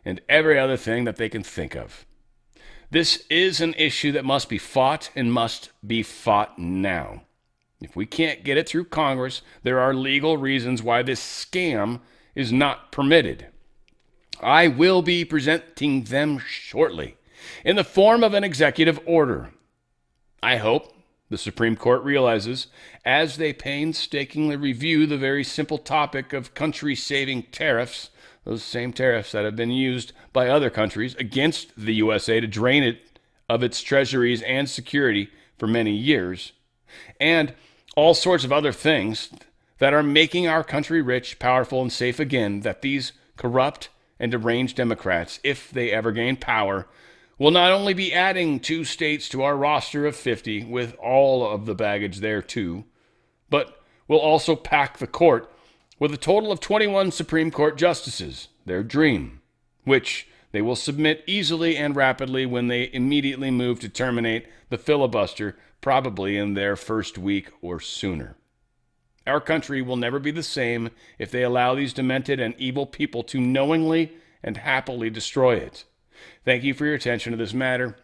and every other thing that they can think of. This is an issue that must be fought and must be fought now. If we can't get it through Congress, there are legal reasons why this scam is not permitted. I will be presenting them shortly in the form of an executive order. I hope the Supreme Court realizes, as they painstakingly review the very simple topic of country-saving tariffs, those same tariffs that have been used by other countries against the USA to drain it of its treasuries and security for many years, and all sorts of other things that are making our country rich, powerful, and safe again, that these corrupt and deranged Democrats, if they ever gain power, We'll not only be adding 2 states to our roster of 50 with all of the baggage there too, but we'll also pack the court with a total of 21 Supreme Court justices, their dream, which they will submit easily and rapidly when they immediately move to terminate the filibuster, probably in their first week or sooner. Our country will never be the same if they allow these demented and evil people to knowingly and happily destroy it. Thank you for your attention to this matter.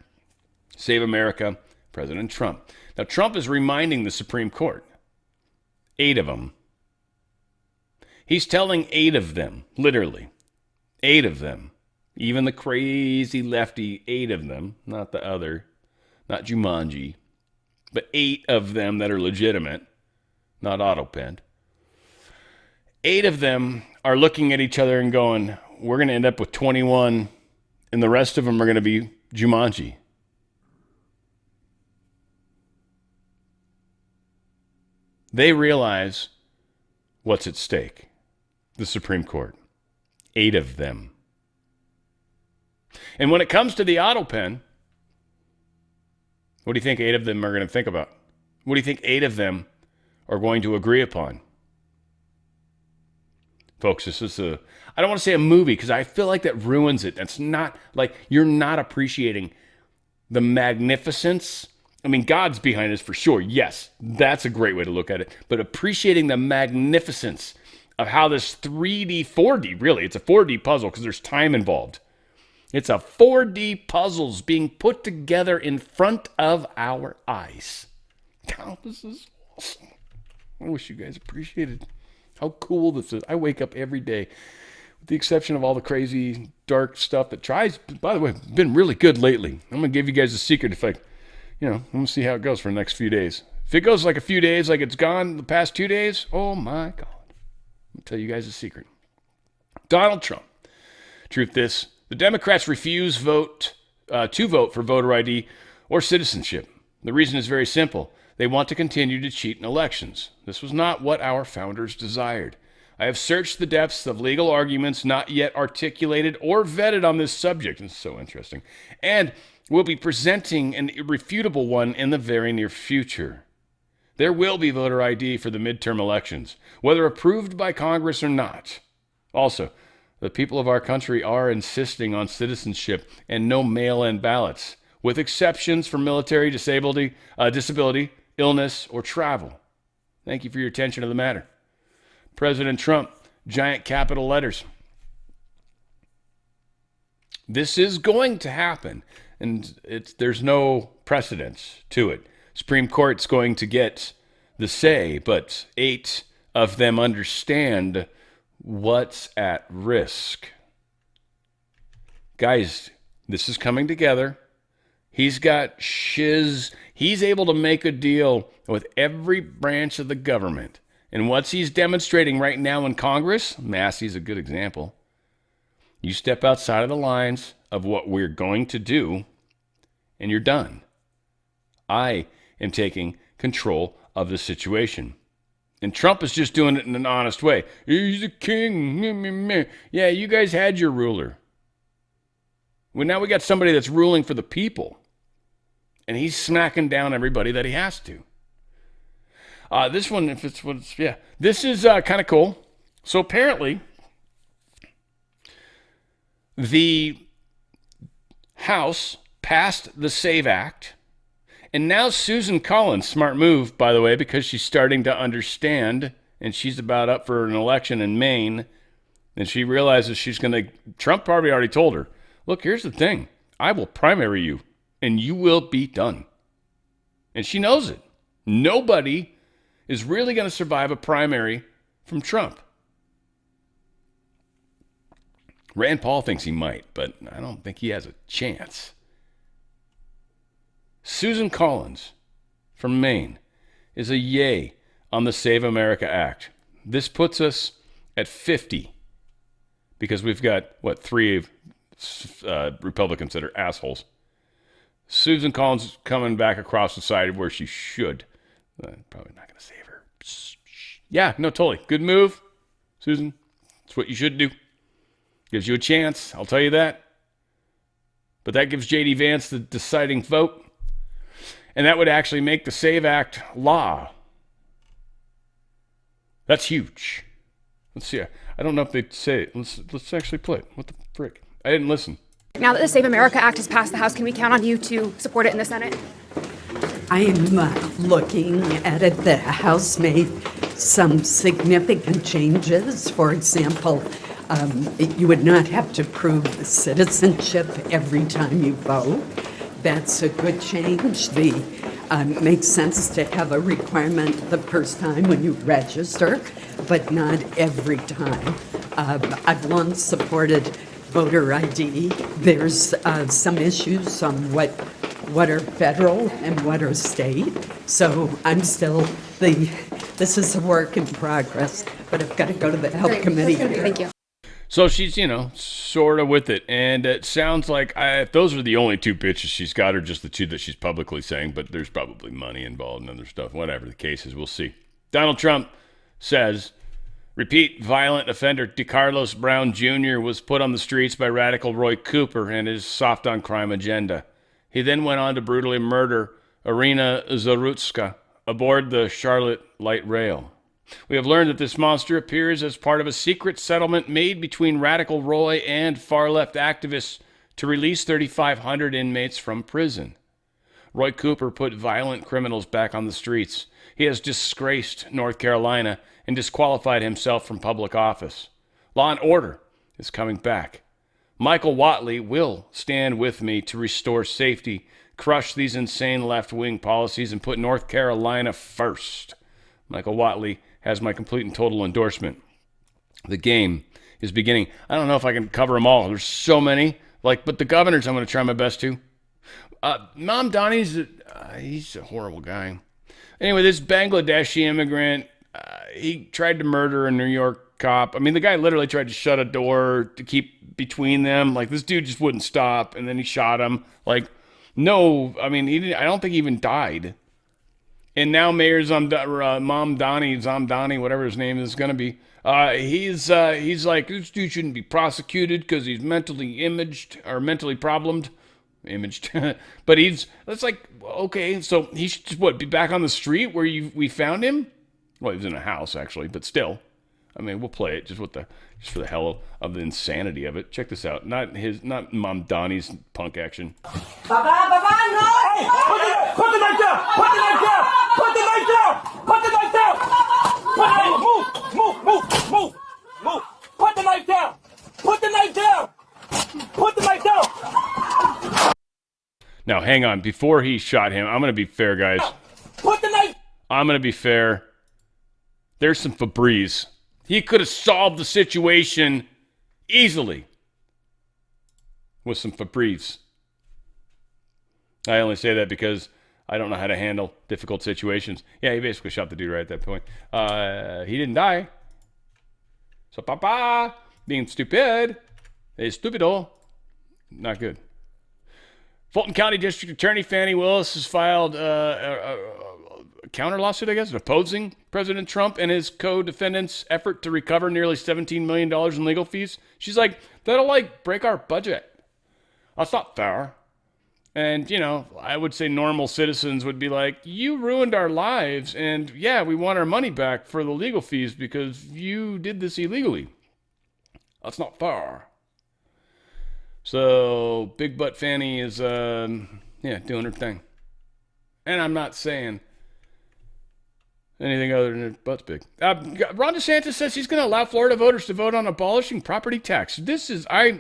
Save America, President Trump. Now, Trump is reminding the Supreme Court, 8 of them. He's telling 8 of them, literally, 8 of them, even the crazy lefty 8 of them, not the other, not Jumanji, but 8 of them that are legitimate, not auto-penned. 8 of them are looking at each other and going, we're going to end up with 21, and the rest of them are going to be Jumanji. They realize what's at stake. The Supreme Court. 8 of them. And when it comes to the auto pen, what do you think 8 of them are going to think about? What do you think 8 of them are going to agree upon? Folks, this is I don't want to say a movie because I feel like that ruins it. That's not, like, you're not appreciating the magnificence. I mean, God's behind this for sure. Yes, that's a great way to look at it. But appreciating the magnificence of how this 3D, 4D, really, it's a 4D puzzle because there's time involved. It's a 4D puzzles being put together in front of our eyes. Oh, this is awesome. I wish you guys appreciated how cool this is. I wake up every day, with the exception of all the crazy, dark stuff that tries, by the way, been really good lately. I'm going to give you guys a secret if I'm going to see how it goes for the next few days. If it goes like a few days, like it's gone the past 2 days, oh my God. I'm going to tell you guys a secret. Donald Trump. Truth is, the Democrats refuse to vote for voter ID or citizenship. The reason is very simple. They want to continue to cheat in elections. This was not what our founders desired. I have searched the depths of legal arguments not yet articulated or vetted on this subject. It's so interesting. And will be presenting an irrefutable one in the very near future. There will be voter ID for the midterm elections, whether approved by Congress or not. Also, the people of our country are insisting on citizenship and no mail-in ballots, with exceptions for military disability, illness, or travel. Thank you for your attention to the matter. President Trump, giant capital letters. This is going to happen, and there's no precedence to it. Supreme Court's going to get the say, but 8 of them understand what's at risk. Guys, this is coming together. He's got shiz. He's able to make a deal with every branch of the government. And what he's demonstrating right now in Congress, Massey's a good example. You step outside of the lines of what we're going to do, and you're done. I am taking control of the situation. And Trump is just doing it in an honest way. He's a king. Yeah, you guys had your ruler. Well, now we got somebody that's ruling for the people. And he's smacking down everybody that he has to. This one, this is kind of cool. So apparently, the House passed the SAVE Act. And now Susan Collins, smart move, by the way, because she's starting to understand, and she's about up for an election in Maine, and she realizes Trump probably already told her, look, here's the thing. I will primary you, and you will be done. And she knows it. Nobody is really going to survive a primary from Trump. Rand Paul thinks he might, but I don't think he has a chance. Susan Collins from Maine is a yay on the Save America Act. This puts us at 50 because we've got, 3 Republicans that are assholes. Susan Collins coming back across the side where she should. Probably not going to save her. Yeah, no, totally. Good move, Susan. It's what you should do. Gives you a chance. I'll tell you that. But that gives J.D. Vance the deciding vote. And that would actually make the SAVE Act law. That's huge. Let's see. I don't know if they'd say it. Let's actually play it. What the frick? I didn't listen. Now that the Save America Act has passed the House, can we count on you to support it in the Senate? I'm looking at it. The House made some significant changes. For example, you would not have to prove citizenship every time you vote. That's a good change. It makes sense to have a requirement the first time when you register, but not every time. I've long supported voter ID. There's some issues on what are federal and what are state. So I'm still this is a work in progress, but I've got to go to the Health Committee. Thank you. So she's, sort of with it. And it sounds like if those are the only two bitches she's got, or just the two that she's publicly saying, but there's probably money involved and other stuff. Whatever the case is, we'll see. Donald Trump says, repeat, violent offender DeCarlos Brown Jr. was put on the streets by radical Roy Cooper and his soft on crime agenda. He then went on to brutally murder Irina Zarutska aboard the Charlotte Light Rail. We have learned that this monster appears as part of a secret settlement made between Radical Roy and far-left activists to release 3,500 inmates from prison. Roy Cooper put violent criminals back on the streets. He has disgraced North Carolina and disqualified himself from public office. Law and order is coming back. Michael Whatley will stand with me to restore safety, crush these insane left-wing policies, and put North Carolina first. Michael Whatley has my complete and total endorsement. The game is beginning. I don't know if I can cover them all. There's so many. But the governors, I'm going to try my best to. Mom Donnie's, he's a horrible guy. Anyway, this Bangladeshi immigrant, he tried to murder a New York cop. I mean, the guy literally tried to shut a door to keep between them. This dude just wouldn't stop, and then he shot him. No, I mean, I don't think he even died. And now Mayor Zamdani, whatever his name is going to be, he's like, this dude shouldn't be prosecuted because he's mentally problemed. But that's like, okay, so he should just, be back on the street where we found him? Well, he was in a house, actually, but still. I mean, we'll play it just for the hell of the insanity of it. Check this out. Not Mom Donnie's punk action. Baba, no! Hey, put the knife down! Put the knife down! Put the knife down! Put the knife down! Move! Put the knife down! Put the knife down! Put the knife down! Now, hang on. Before he shot him, I'm going to be fair, guys. Put the knife! I'm going to be fair. There's some Febreze. He could have solved the situation easily with some Febreze. I only say that because I don't know how to handle difficult situations. Yeah, he basically shot the dude right at that point. He didn't die. So, papa, being stupid is stupido. Not good. Fulton County District Attorney Fannie Willis has filed a counter lawsuit, I guess, opposing President Trump and his co-defendants' effort to recover nearly $17 million in legal fees. She's like, that'll break our budget. That's not fair. And, I would say normal citizens would be like, you ruined our lives, and yeah, we want our money back for the legal fees because you did this illegally. That's not fair. So, Big Butt Fanny is, doing her thing. And I'm not saying anything other than her butt's big. Ron DeSantis says he's going to allow Florida voters to vote on abolishing property tax. This is, I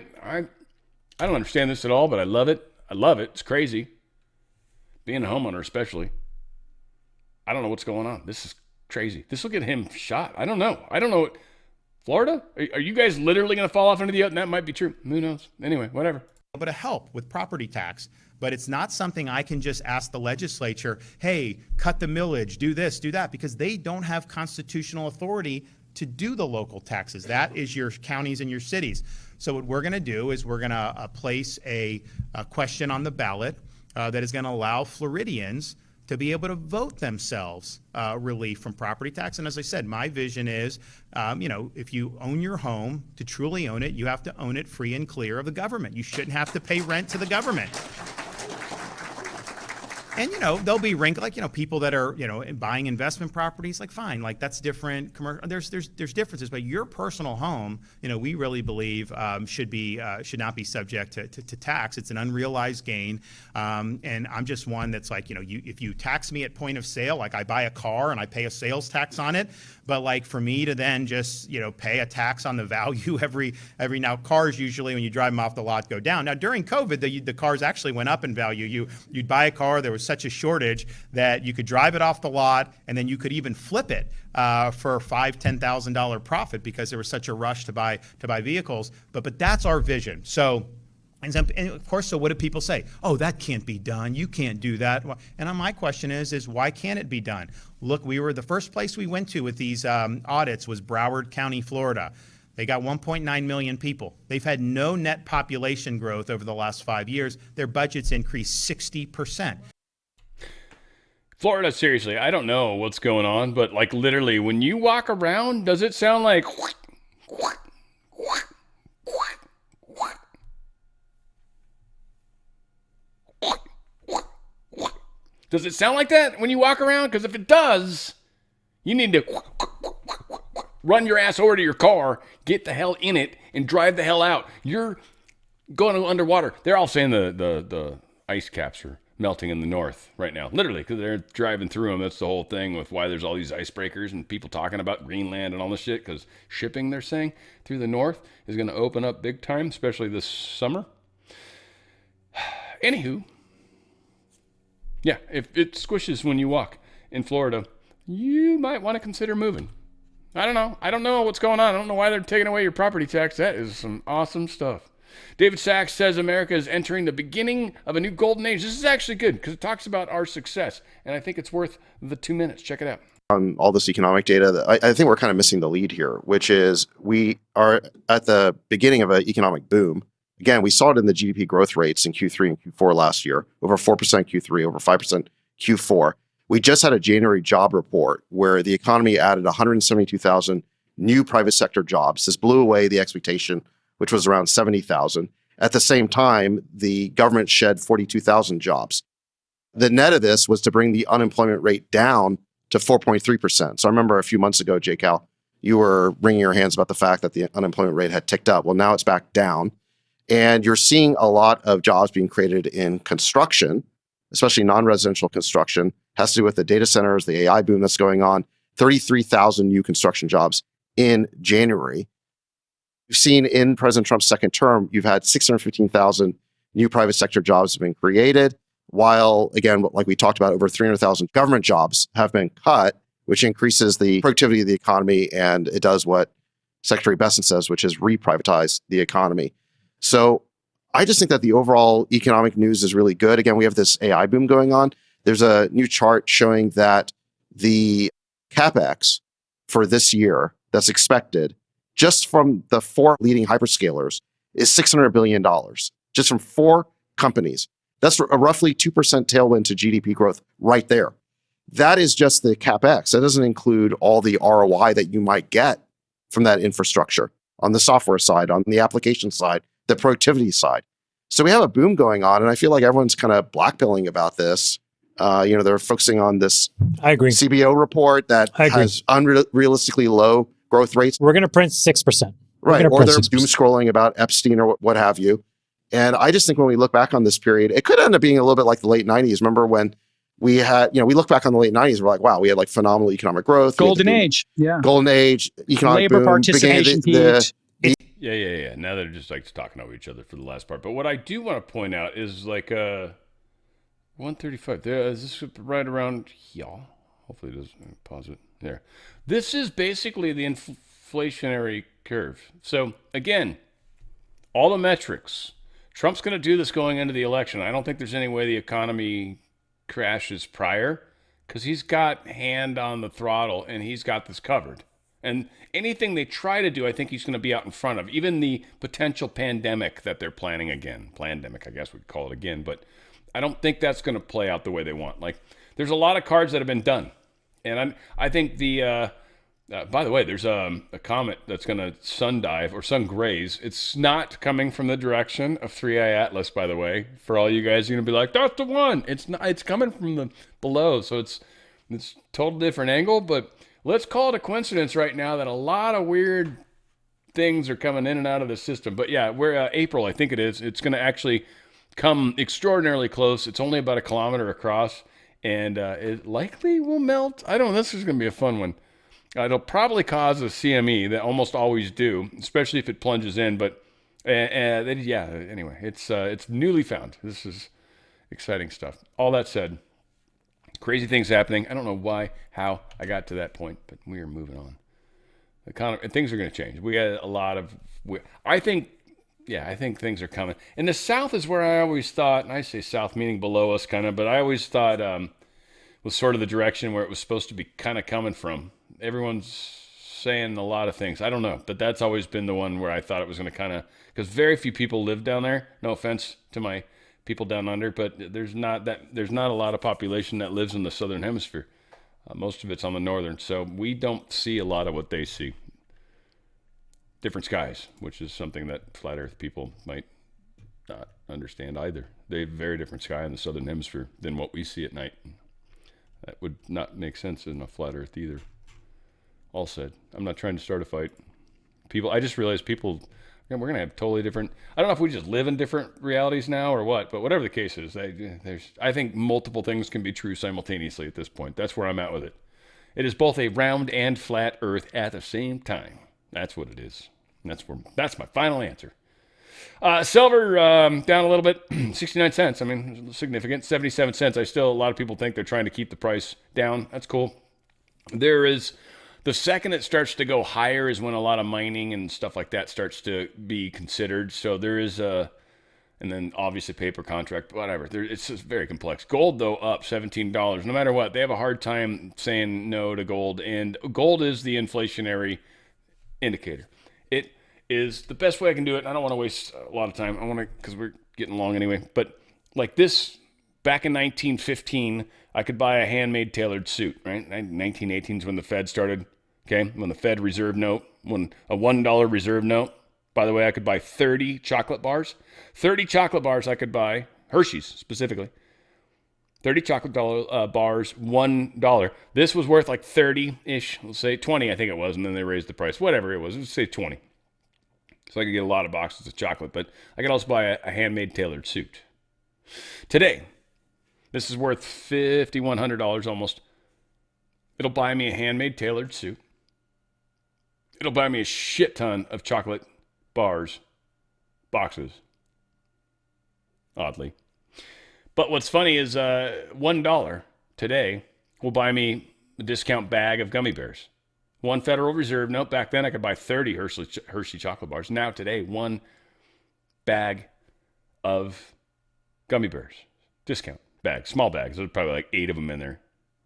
don't understand this at all, but I love it. It's crazy. Being a homeowner especially. I don't know what's going on. This is crazy. This will get him shot. I don't know. Florida? Are you guys literally going to fall off into the ocean? That might be true. Who knows? Anyway, whatever. Bit of help with property tax, but it's not something I can just ask the legislature, hey, cut the millage, do this, do that, because they don't have constitutional authority to do the local taxes. That is your counties and your cities. So what we're going to do is we're going to place a question on the ballot that is going to allow Floridians to be able to vote themselves relief from property tax. And as I said, my vision is, if you own your home, to truly own it, you have to own it free and clear of the government. You shouldn't have to pay rent to the government. And, there'll be people that are, buying investment properties, fine, that's different. There's differences, but your personal home, we really believe should not be subject to tax. It's an unrealized gain. And I'm just one that's if you tax me at point of sale, I buy a car and I pay a sales tax on it, but for me to then just, pay a tax on the value every now, cars usually when you drive them off the lot go down. Now during COVID, the cars actually went up in value. You'd buy a car, there was such a shortage that you could drive it off the lot and then you could even flip it for $5,000-$10,000 profit because there was such a rush to buy vehicles. But that's our vision. So. And of course, so what do people say? Oh, that can't be done. You can't do that. And my question is why can't it be done? Look, the first place we went to with these audits was Broward County, Florida. They got 1.9 million people. They've had no net population growth over the last 5 years. Their budget's increased 60%. Florida, seriously, I don't know what's going on, but literally, when you walk around, does it sound like... Does it sound like that when you walk around? Because if it does, you need to run your ass over to your car, get the hell in it, and drive the hell out. You're going underwater. They're all saying the ice caps are melting in the north right now. Literally, because they're driving through them. That's the whole thing with why there's all these icebreakers and people talking about Greenland and all this shit. Because shipping, they're saying, through the north is going to open up big time, especially this summer. Anywho. Yeah, if it squishes when you walk in Florida, you might want to consider moving. I don't know. I don't know what's going on. I don't know why they're taking away your property tax. That is some awesome stuff. David Sachs says America is entering the beginning of a new golden age. This is actually good because it talks about our success, and I think it's worth the 2 minutes. Check it out. On all this economic data, I think we're kind of missing the lead here, which is we are at the beginning of an economic boom. Again, we saw it in the GDP growth rates in Q3 and Q4 last year, over 4% Q3, over 5% Q4. We just had a January job report where the economy added 172,000 new private sector jobs. This blew away the expectation, which was around 70,000. At the same time, the government shed 42,000 jobs. The net of this was to bring the unemployment rate down to 4.3%. So I remember a few months ago, J. Cal, you were wringing your hands about the fact that the unemployment rate had ticked up. Well, now it's back down. And you're seeing a lot of jobs being created in construction, especially non-residential construction. Has to do with the data centers, the AI boom that's going on. 33,000 new construction jobs in January. You've seen in President Trump's second term, you've had 615,000 new private sector jobs have been created, while, again, like we talked about, over 300,000 government jobs have been cut, which increases the productivity of the economy, and it does what Secretary Besson says, which is re-privatize the economy. So I just think that the overall economic news is really good. Again, we have this AI boom going on. There's a new chart showing that the CapEx for this year that's expected just from the 4 leading hyperscalers is $600 billion, just from 4 companies. That's a roughly 2% tailwind to GDP growth right there. That is just the CapEx. That doesn't include all the ROI that you might get from that infrastructure on the software side, on the application side, the productivity side. So we have a boom going on, and I feel like everyone's kind of blackpilling about this. They're focusing on this CBO report that has unrealistically low growth rates. We're going to print 6%. Right, or they're doom scrolling about Epstein or what have you. And I just think when we look back on this period, it could end up being a little bit like the late 90s. Remember when we had, we look back on the late 90s, we're like, wow, we had like phenomenal economic growth. Golden age. Yeah. Golden age, economic labor boom, participation peaked. Yeah. Now they're just talking over each other for the last part. But what I do want to point out is 135. Is this right around here? Hopefully it doesn't pause it there. This is basically the inflationary curve. So again, all the metrics. Trump's going to do this going into the election. I don't think there's any way the economy crashes prior because he's got hand on the throttle and he's got this covered. And anything they try to do, I think he's going to be out in front of. Even the potential pandemic that they're planning again. Plandemic, I guess we'd call it again. But I don't think that's going to play out the way they want. Like there's a lot of cards that have been done. And I think by the way, there's a comet that's going to sun dive or sun graze. It's not coming from the direction of 3i Atlas, by the way. For all you guys, you're going to be like, that's the one. It's not. It's coming from the below. So it's total different angle. But let's call it a coincidence right now that a lot of weird things are coming in and out of the system. But yeah, we're April, I think it is. It's going to actually come extraordinarily close. It's only about 1 kilometer across. And it likely will melt. I don't know. This is going to be a fun one. It'll probably cause a CME. That almost always do, especially if it plunges in. But anyway, it's newly found. This is exciting stuff. All that said, crazy things happening. I don't know how I got to that point, but we are moving on. Things are going to change. We got a lot of. I think things are coming. And the South is where I always thought, and I say South meaning below us, kind of, but I always thought was sort of the direction where it was supposed to be kind of coming from. Everyone's saying a lot of things. I don't know, but that's always been the one where I thought it was going to kind of, because very few people live down there. No offense to my people down under, but there's not a lot of population that lives in the southern hemisphere. Most of it's on the northern, so we don't see a lot of what they see. Different skies, which is something that flat Earth people might not understand either. They have a very different sky in the southern hemisphere than what we see at night. That would not make sense in a flat Earth either. All said, I'm not trying to start a fight. I just realized we're going to have totally different. I don't know if we just live in different realities now or what, but whatever the case is, I think multiple things can be true simultaneously at this point. That's where I'm at with it. It is both a round and flat Earth at the same time. That's what it is. That's my final answer. Silver down a little bit, 69 cents. I mean, significant. 77 cents. A lot of people think they're trying to keep the price down. That's cool. The second it starts to go higher is when a lot of mining and stuff like that starts to be considered. So there is and then obviously paper contract, whatever. It's just very complex. Gold, though, up $17. No matter what, they have a hard time saying no to gold. And gold is the inflationary indicator. It is the best way I can do it. I don't want to waste a lot of time. I want to, because we're getting long anyway. But like this, back in 1915, I could buy a handmade tailored suit, right? 1918 is when the Fed started, okay? When the Fed reserve note, when a $1 reserve note, by the way, I could buy 30 chocolate bars. 30 chocolate bars I could buy, Hershey's specifically. 30 chocolate bars, $1. This was worth like 30-ish, let's say 20, I think it was, and then they raised the price. Whatever it was, let's say 20. So I could get a lot of boxes of chocolate, but I could also buy a handmade tailored suit. Today, this is worth $5,100 almost. It'll buy me a handmade tailored suit. It'll buy me a shit ton of chocolate bars, boxes, oddly. But what's funny is $1 today will buy me a discount bag of gummy bears. One Federal Reserve note. Back then I could buy 30 Hershey chocolate bars. Now today, one bag of gummy bears. Discount bag. Small bags. There's probably like 8 of them in there.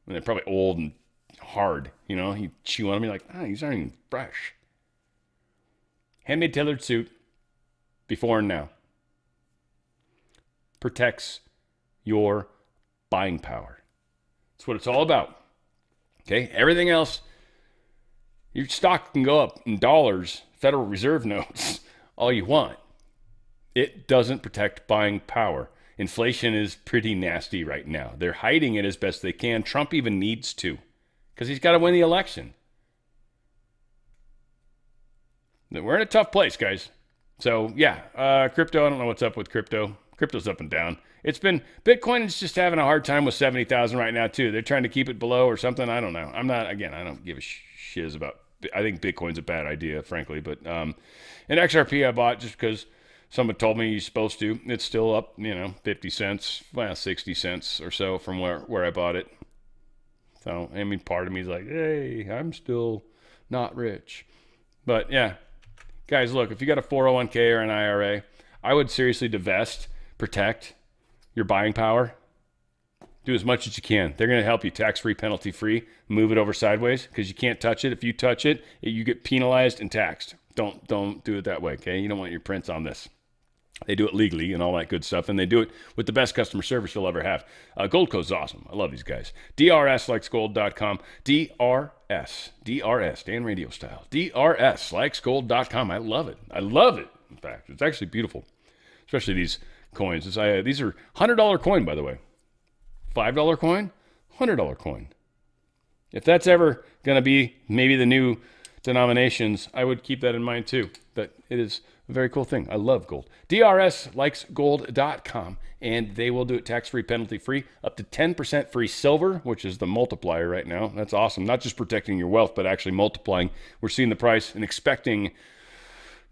And they're probably old and hard. You know, you chew on them, you're like, these aren't even fresh. Handmade tailored suit, before and now. Protects your buying power. That's what it's all about. Okay? Everything else, your stock can go up in dollars, Federal Reserve notes, all you want. It doesn't protect buying power. Inflation is pretty nasty right now. They're hiding it as best they can. Trump even needs to, because he's got to win the election. We're in a tough place, guys. So, yeah, crypto, I don't know what's up with crypto. Crypto's up and down. It's been, Bitcoin is just having a hard time with 70,000 right now, too. They're trying to keep it below or something. I don't know. I don't give a shiz about, I think Bitcoin's a bad idea, frankly. But an XRP I bought just because someone told me you're supposed to. It's still up, 50 cents, 60 cents or so from where I bought it. So, I mean, part of me is like, hey, I'm still not rich. But, yeah. Guys, look, if you got a 401k or an IRA, I would seriously divest, protect your buying power. Do as much as you can. They're going to help you tax-free, penalty-free. Move it over sideways because you can't touch it. If you touch it, you get penalized and taxed. Don't do it that way, okay? You don't want your prints on this. They do it legally and all that good stuff, and they do it with the best customer service you'll ever have. Goldco's awesome. I love these guys. DRSlikesgold.com. DRS, Dan RadioStyle. DRSlikesgold.com. I love it. I love it. In fact, it's actually beautiful, especially these coins. These are $100 coin, by the way. $5 coin, $100 coin. If that's ever going to be maybe the new denominations, I would keep that in mind too. That it is a very cool thing. I love gold. DRSlikesgold.com, and they will do it tax-free, penalty-free, up to 10% free silver, which is the multiplier right now. That's awesome. Not just protecting your wealth, but actually multiplying. We're seeing the price and expecting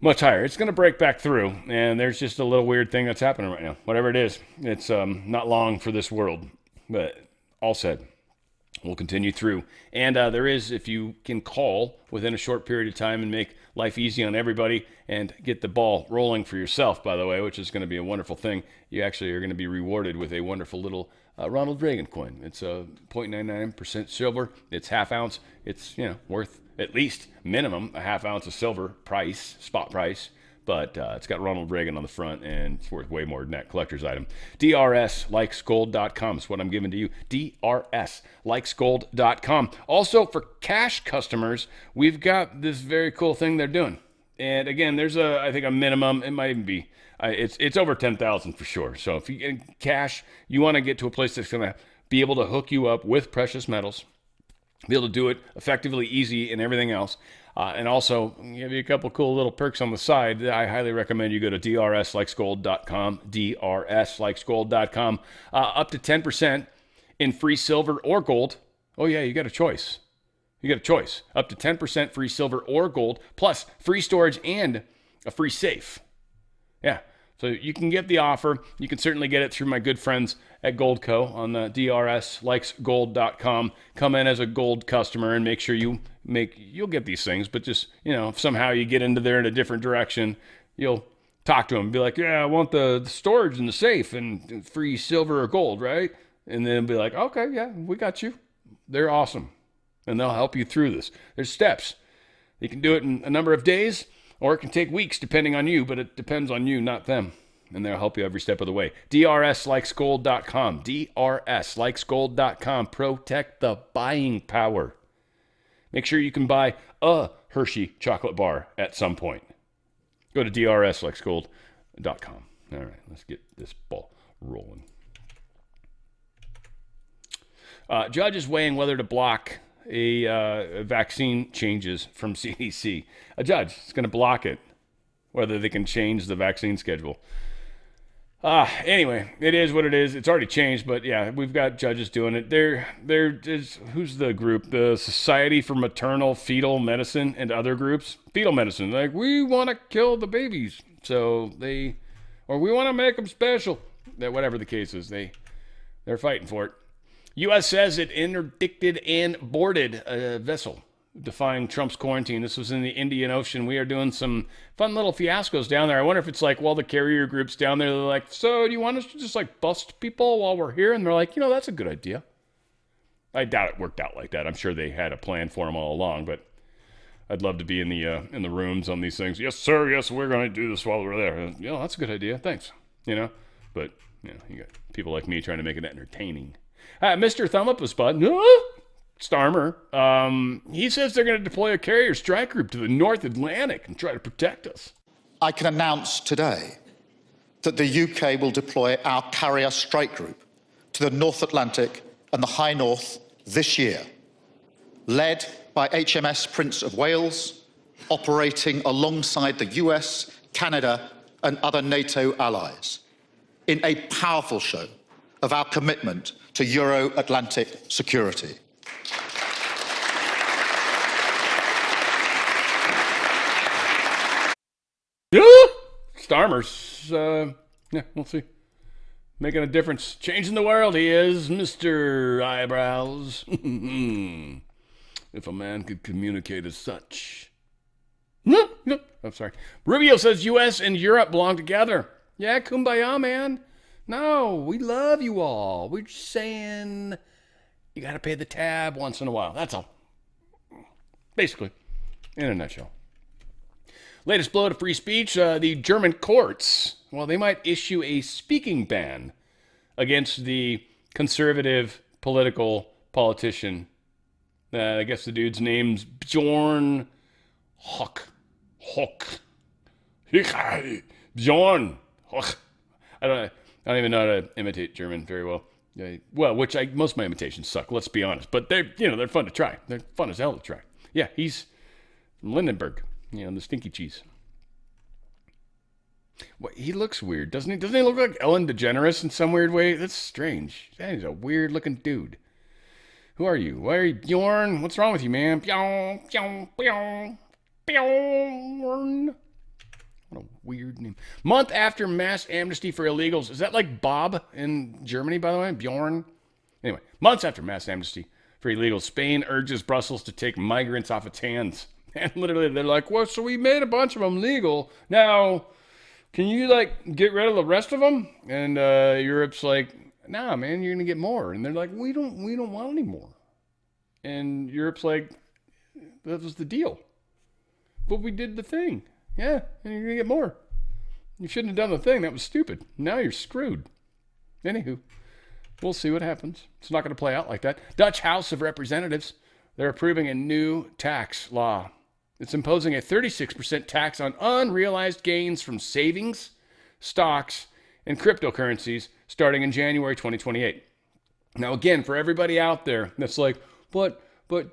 much higher. It's going to break back through, and there's just a little weird thing that's happening right now. Whatever it is, it's not long for this world, but all said. We'll continue through. And there is, if you can call within a short period of time and make life easy on everybody and get the ball rolling for yourself, by the way, which is going to be a wonderful thing. You actually are going to be rewarded with a wonderful little Ronald Reagan coin. It's 0.99% silver. It's half ounce. It's, worth at least minimum a half ounce of silver price, spot price. But it's got Ronald Reagan on the front, and it's worth way more than that collector's item. DRSlikesgold.com is what I'm giving to you. DRSlikesgold.com. Also, for cash customers, we've got this very cool thing they're doing. And again, there's I think a minimum. It might even be, it's over 10,000 for sure. So if you get cash, you want to get to a place that's going to be able to hook you up with precious metals, be able to do it effectively, easy, and everything else. And also give you a couple cool little perks on the side. I highly recommend you go to DRSlikesgold.com, DRSlikesgold.com, up to 10% in free silver or gold. Oh yeah, you got a choice. You got a choice. Up to 10% free silver or gold, plus free storage and a free safe. Yeah. So you can get the offer. You can certainly get it through my good friends at Goldco on the DRSlikesgold.com. Come in as a gold customer and make sure you'll get these things. But just, if somehow you get into there in a different direction, you'll talk to them and be like, yeah, I want the storage and the safe and free silver or gold, right? And then be like, okay, yeah, we got you. They're awesome. And they'll help you through this. There's steps. You can do it in a number of days, or it can take weeks depending on you, but it depends on you, not them. And they'll help you every step of the way. DRSlikesgold.com. DRSlikesgold.com. Protect the buying power. Make sure you can buy a Hershey chocolate bar at some point. Go to DRSlikesgold.com. All right, let's get this ball rolling. Judge is weighing whether to block a vaccine changes from CDC. A judge is going to block it, whether they can change the vaccine schedule. Anyway, it is what it is. It's already changed, but yeah, we've got judges doing it. Who's the group? The Society for Maternal Fetal Medicine and other groups. Fetal medicine, like, we want to kill the babies, or we want to make them special. That whatever the case is, they're fighting for it. U.S. says it interdicted and boarded a vessel defying Trump's quarantine. This was in the Indian Ocean. We are doing some fun little fiascos down there. I wonder if it's like, the carrier groups down there, they're like, so do you want us to just bust people while we're here? And they're like, that's a good idea. I doubt it worked out like that. I'm sure they had a plan for them all along, but I'd love to be in the rooms on these things. Yes, sir. Yes, we're going to do this while we're there. That's a good idea. Thanks. But you got people like me trying to make it entertaining. Mr. Thumb Up His Butt, Starmer, he says they're going to deploy a carrier strike group to the North Atlantic and try to protect us. I can announce today that the UK will deploy our carrier strike group to the North Atlantic and the High North this year, led by HMS Prince of Wales, operating alongside the US, Canada, and other NATO allies, in a powerful show of our commitment to Euro-Atlantic security. Starmer's, we'll see. Making a difference. Changing the world, he is, Mr. Eyebrows. If a man could communicate as such. I'm sorry. Rubio says U.S. and Europe belong together. Yeah, kumbaya, man. No, we love you all. We're just saying you got to pay the tab once in a while. That's all. Basically, in a nutshell. Latest blow to free speech. The German courts Well, they might issue a speaking ban against the conservative politician. I guess the dude's name's Bjorn Hock. Bjorn Hock. I don't even know how to imitate German very well. Most of my imitations suck, let's be honest. But they're fun to try. They're fun as hell to try. Yeah, he's from Lindenberg, the stinky cheese. He looks weird, doesn't he? Doesn't he look like Ellen DeGeneres in some weird way? That's strange. He's a weird looking dude. Who are you? Why are you Bjorn? What's wrong with you, man? Bjorn. What a weird name. Month after mass amnesty for illegals. Is that like Bob in Germany, by the way? Bjorn? Anyway, months after mass amnesty for illegals, Spain urges Brussels to take migrants off its hands. And literally, they're like, well, so we made a bunch of them legal. Now, can you, get rid of the rest of them? And Europe's like, nah, man, you're going to get more. And they're like, we don't want any more. And Europe's like, that was the deal. But we did the thing. Yeah, and you're going to get more. You shouldn't have done the thing. That was stupid. Now you're screwed. Anywho, we'll see what happens. It's not going to play out like that. Dutch House of Representatives, they're approving a new tax law. It's imposing a 36% tax on unrealized gains from savings, stocks, and cryptocurrencies starting in January 2028. Now, again, for everybody out there that's like, but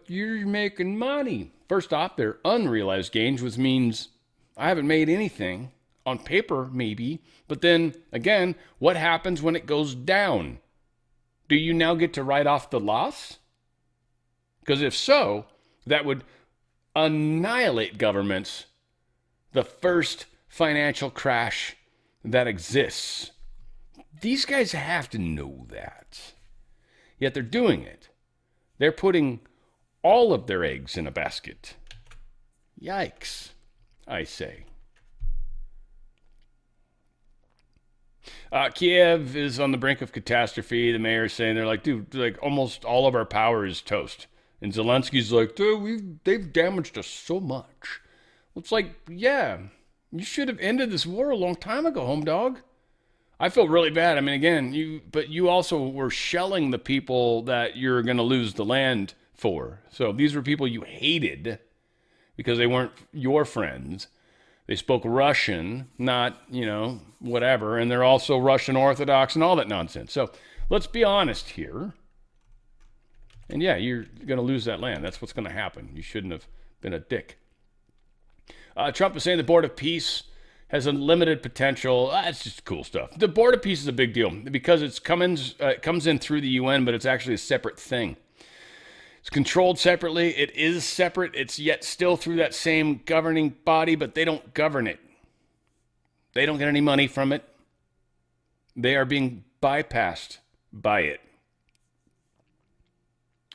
you're making money. First off, they're unrealized gains, which means I haven't made anything. On paper, maybe. But then, again, what happens when it goes down? Do you now get to write off the loss? Because if so, that would annihilate governments, the first financial crash that exists. These guys have to know that. Yet they're doing it. They're putting all of their eggs in a basket. Yikes, I say. Kiev is on the brink of catastrophe. The mayor is saying, they're like, dude, almost all of our power is toast. And Zelensky's like, dude, they've damaged us so much. Well, it's like, yeah, you should have ended this war a long time ago, home dog. I feel really bad. I mean, again, you also were shelling the people that you're going to lose the land for. So these were people you hated because they weren't your friends. They spoke Russian, not, whatever. And they're also Russian Orthodox and all that nonsense. So let's be honest here. And yeah, you're going to lose that land. That's what's going to happen. You shouldn't have been a dick. Trump is saying the Board of Peace has unlimited potential. It's just cool stuff. The Board of Peace is a big deal because it comes in through the UN, but it's actually a separate thing. It's controlled separately. It is separate. It's yet still through that same governing body, but they don't govern it. They don't get any money from it. They are being bypassed by it.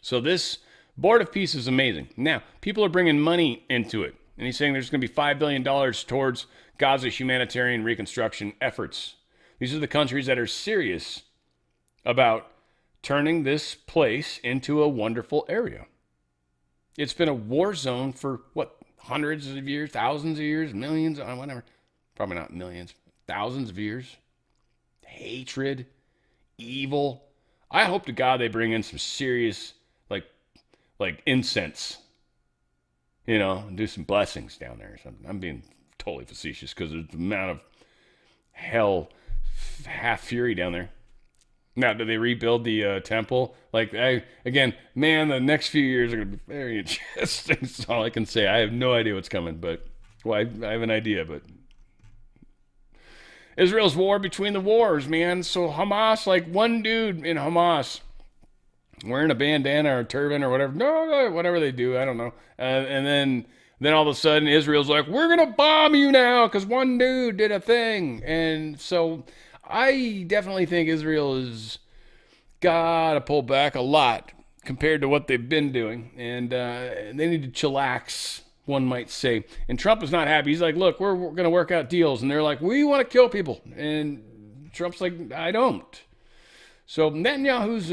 So this Board of Peace is amazing. Now, people are bringing money into it. And he's saying there's going to be $5 billion towards Gaza humanitarian reconstruction efforts. These are the countries that are serious about turning this place into a wonderful area. It's been a war zone for, hundreds of years, thousands of years, millions, whatever. Probably not millions, thousands of years. Hatred, evil. I hope to God they bring in some serious, like incense, and do some blessings down there or something. I'm being totally facetious because there's the amount of hell, half fury down there. Now, do they rebuild the temple? The next few years are going to be very interesting. That's all I can say. I have no idea what's coming, but, I have an idea, but. Israel's war between the wars, man. So Hamas, one dude in Hamas wearing a bandana or a turban or whatever. No, whatever they do, I don't know. And then all of a sudden Israel's like, we're going to bomb you now because one dude did a thing. And so I definitely think Israel has got to pull back a lot compared to what they've been doing. And they need to chillax, one might say. And Trump is not happy. He's like, look, we're going to work out deals. And they're like, we want to kill people. And Trump's like, I don't. So Netanyahu's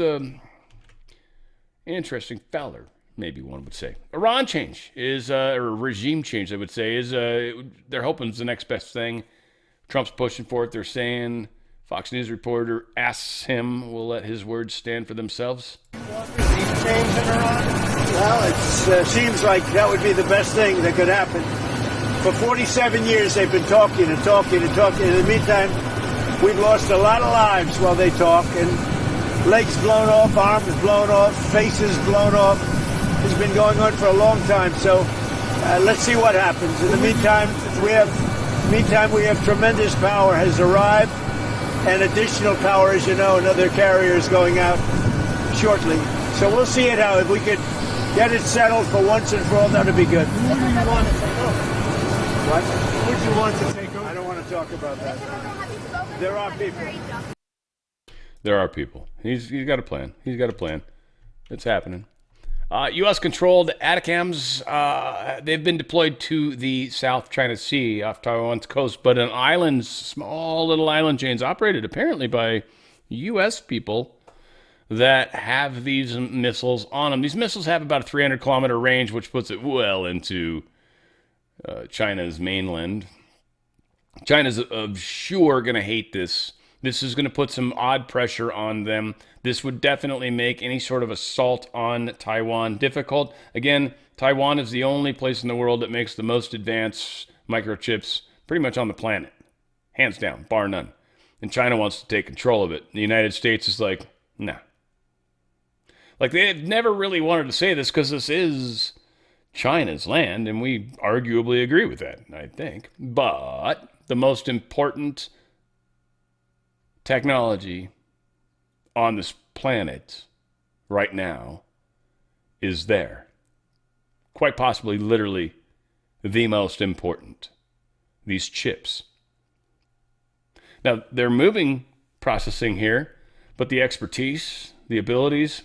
interesting feller, maybe one would say. Iran change is, or regime change, I would say, is they're hoping is the next best thing Trump's pushing for it. They're saying, Fox News reporter asks him, will let his words stand for themselves. Well, it seems like that would be the best thing that could happen. For 47 years, they've been talking and talking and talking. In the meantime, we've lost a lot of lives while they talk, and legs blown off, arms blown off, faces blown off. It's been going on for a long time, so let's see what happens. In the meantime, we have tremendous power has arrived, and additional power, as you know, another carrier is going out shortly. So we'll see it out. If we could get it settled for once and for all, that would be good. Who do you want to take over? What? Who would you want to take over? I don't want to talk about that. There are people. There are people. He's got a plan. He's got a plan. It's happening. U.S.-controlled ATACMs, they've been deployed to the South China Sea off Taiwan's coast, but an island, small little island chains operated apparently by U.S. people that have these missiles on them. These missiles have about a 300-kilometer range, which puts it well into China's mainland. China's sure going to hate this. This is going to put some odd pressure on them. This would definitely make any sort of assault on Taiwan difficult. Again, Taiwan is the only place in the world that makes the most advanced microchips pretty much on the planet. Hands down, bar none. And China wants to take control of it. The United States is like, nah. Like, they've never really wanted to say this because this is China's land, and we arguably agree with that, I think. But the most important technology on this planet right now is there. Quite possibly, literally, the most important. These chips. Now, they're moving processing here, but the expertise, the abilities,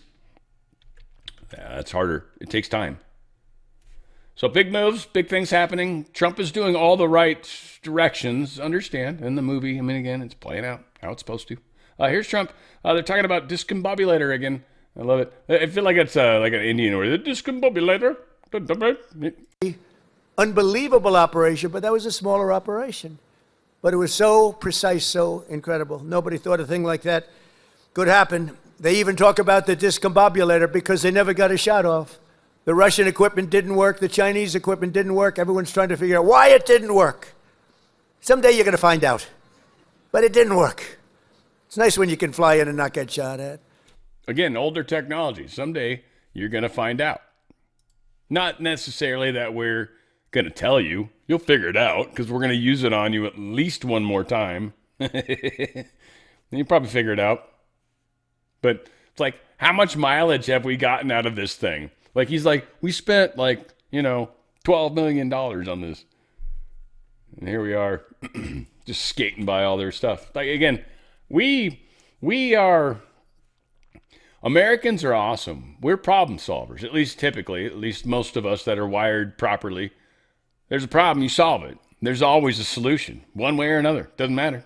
it's harder. It takes time. So big moves, big things happening. Trump is doing all the right directions, understand, in the movie. I mean, again, it's playing out how it's supposed to. Here's Trump. They're talking about discombobulator again. I love it. I feel like it's like an Indian word. Discombobulator. Unbelievable operation, but that was a smaller operation. But it was so precise, so incredible. Nobody thought a thing like that could happen. They even talk about the discombobulator because they never got a shot off. The Russian equipment didn't work. The Chinese equipment didn't work. Everyone's trying to figure out why it didn't work. Someday you're going to find out. But it didn't work. It's nice when you can fly in and not get shot at. Again, older technology. Someday you're going to find out. Not necessarily that we're going to tell you. You'll figure it out because we're going to use it on you at least one more time. You probably figure it out. But it's like, how much mileage have we gotten out of this thing? Like, he's like, we spent like, $12 million on this. And here we are just skating by all their stuff. Like, again, we are, Americans are awesome. We're problem solvers, at least typically, at least most of us that are wired properly. There's a problem, you solve it. There's always a solution, one way or another. Doesn't matter.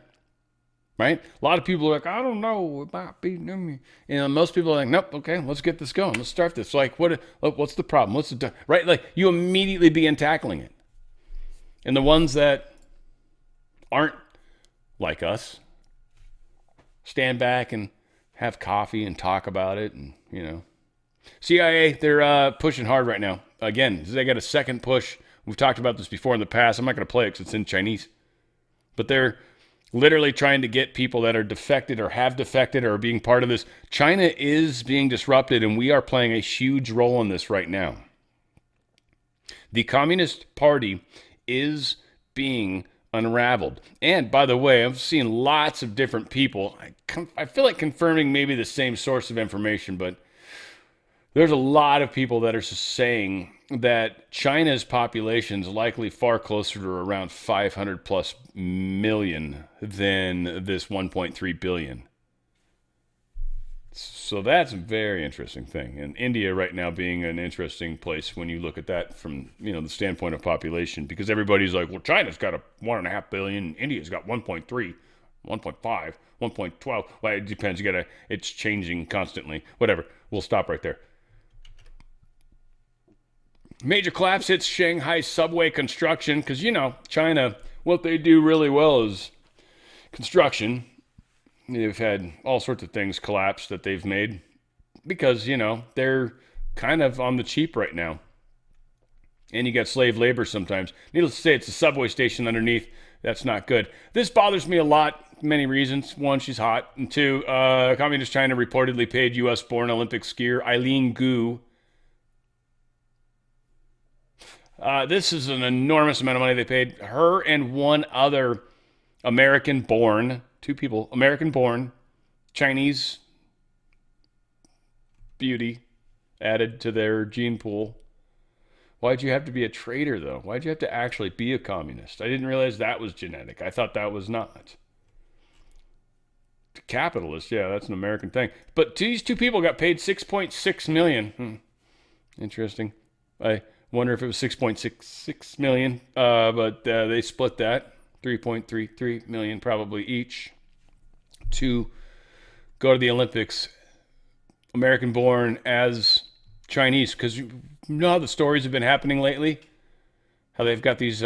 Right? A lot of people are like, I don't know about being, most people are like, nope, okay, let's get this going. Let's start this. Like, what's the problem? Right? Like, you immediately begin tackling it. And the ones that aren't like us stand back and have coffee and talk about it. And, CIA, they're pushing hard right now. Again, they got a second push. We've talked about this before in the past. I'm not going to play it because it's in Chinese. But they're literally trying to get people that are defected or have defected or are being part of this. China is being disrupted, and we are playing a huge role in this right now. The Communist Party is being unraveled. And by the way, I've seen lots of different people. I feel like confirming maybe the same source of information, but there's a lot of people that are saying that China's population is likely far closer to around 500 plus million than this 1.3 billion. So that's a very interesting thing. And India right now being an interesting place when you look at that from, the standpoint of population, because everybody's like, well, China's got 1.5 billion, India's got 1.3, 1.5, 1.12. Well, it depends. It's changing constantly. Whatever. We'll stop right there. Major collapse hits Shanghai subway construction because, China, what they do really well is construction. They've had all sorts of things collapse that they've made because, you know, they're kind of on the cheap right now. And you got slave labor sometimes. Needless to say, it's a subway station underneath. That's not good. This bothers me a lot. Many reasons. One, she's hot. And two, Communist China reportedly paid U.S.-born Olympic skier Eileen Gu. This is an enormous amount of money they paid her and one other American-born, two people, American-born, Chinese beauty added to their gene pool. Why'd you have to be a traitor, though? Why'd you have to actually be a communist? I didn't realize that was genetic. I thought that was not. Capitalist, yeah, that's an American thing. But these two people got paid $6.6 million. Interesting. I wonder if it was $6.66 million, but they split that. $3.33 million probably each to go to the Olympics. American-born as Chinese, because you know how the stories have been happening lately? How they've got these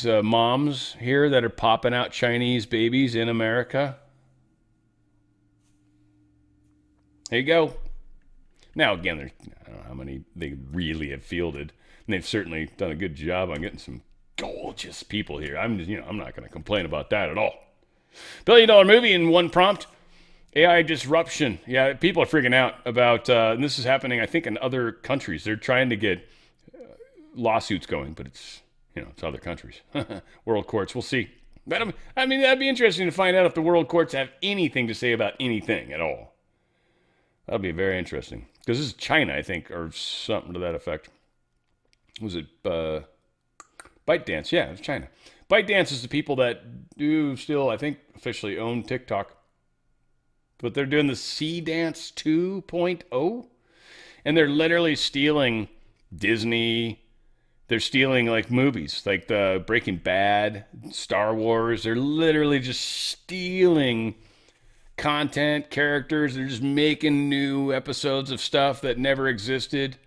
moms here that are popping out Chinese babies in America. There you go. Now, again, I don't know how many they really have fielded, and they've certainly done a good job on getting some gorgeous people here. I'm not going to complain about that at all. $1 billion movie in one prompt. AI disruption. Yeah, people are freaking out about, and this is happening, I think, in other countries. They're trying to get lawsuits going, but it's other countries. World courts, we'll see. But, I mean, that'd be interesting to find out if the world courts have anything to say about anything at all. That'll be very interesting. Because this is China, I think, or something to that effect. Was it ByteDance? Yeah, it's China. ByteDance is the people that do still, I think, officially own TikTok. But they're doing the C-Dance 2.0. And they're literally stealing Disney. They're stealing, like, movies. Like the Breaking Bad, Star Wars. They're literally just stealing content, characters. They're just making new episodes of stuff that never existed.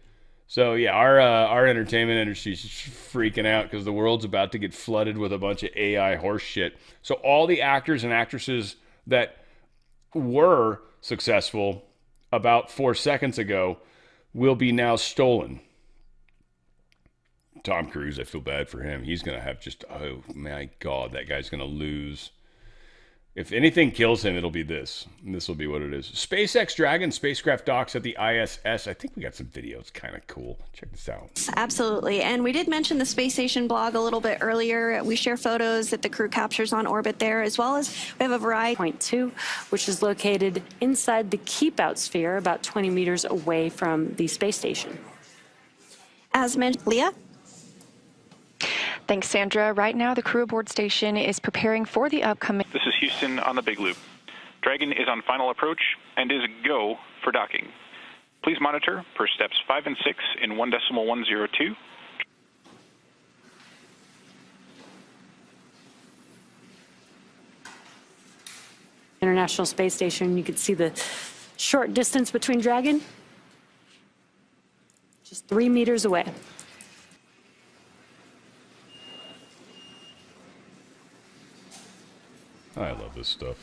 So yeah, our entertainment industry is freaking out because the world's about to get flooded with a bunch of AI horse shit. So all the actors and actresses that were successful about 4 seconds ago will be now stolen. Tom Cruise, I feel bad for him. He's gonna have just, oh my God, that guy's gonna lose. If anything kills him, it'll be this. And this will be what it is. SpaceX Dragon spacecraft docks at the ISS. I think we got some videos. Kind of cool. Check this out. Absolutely. And we did mention the Space Station blog a little bit earlier. We share photos that the crew captures on orbit there, as well as we have a variety. Point 2, which is located inside the keep out sphere, about 20 meters away from the space station. As mentioned, Leah? Thanks, Sandra. Right now, the crew aboard station is preparing for the upcoming... This is Houston on the Big Loop. Dragon is on final approach and is go for docking. Please monitor per steps 5 and 6 in 1.102. International Space Station, you can see the short distance between Dragon. Just 3 meters away. I love this stuff.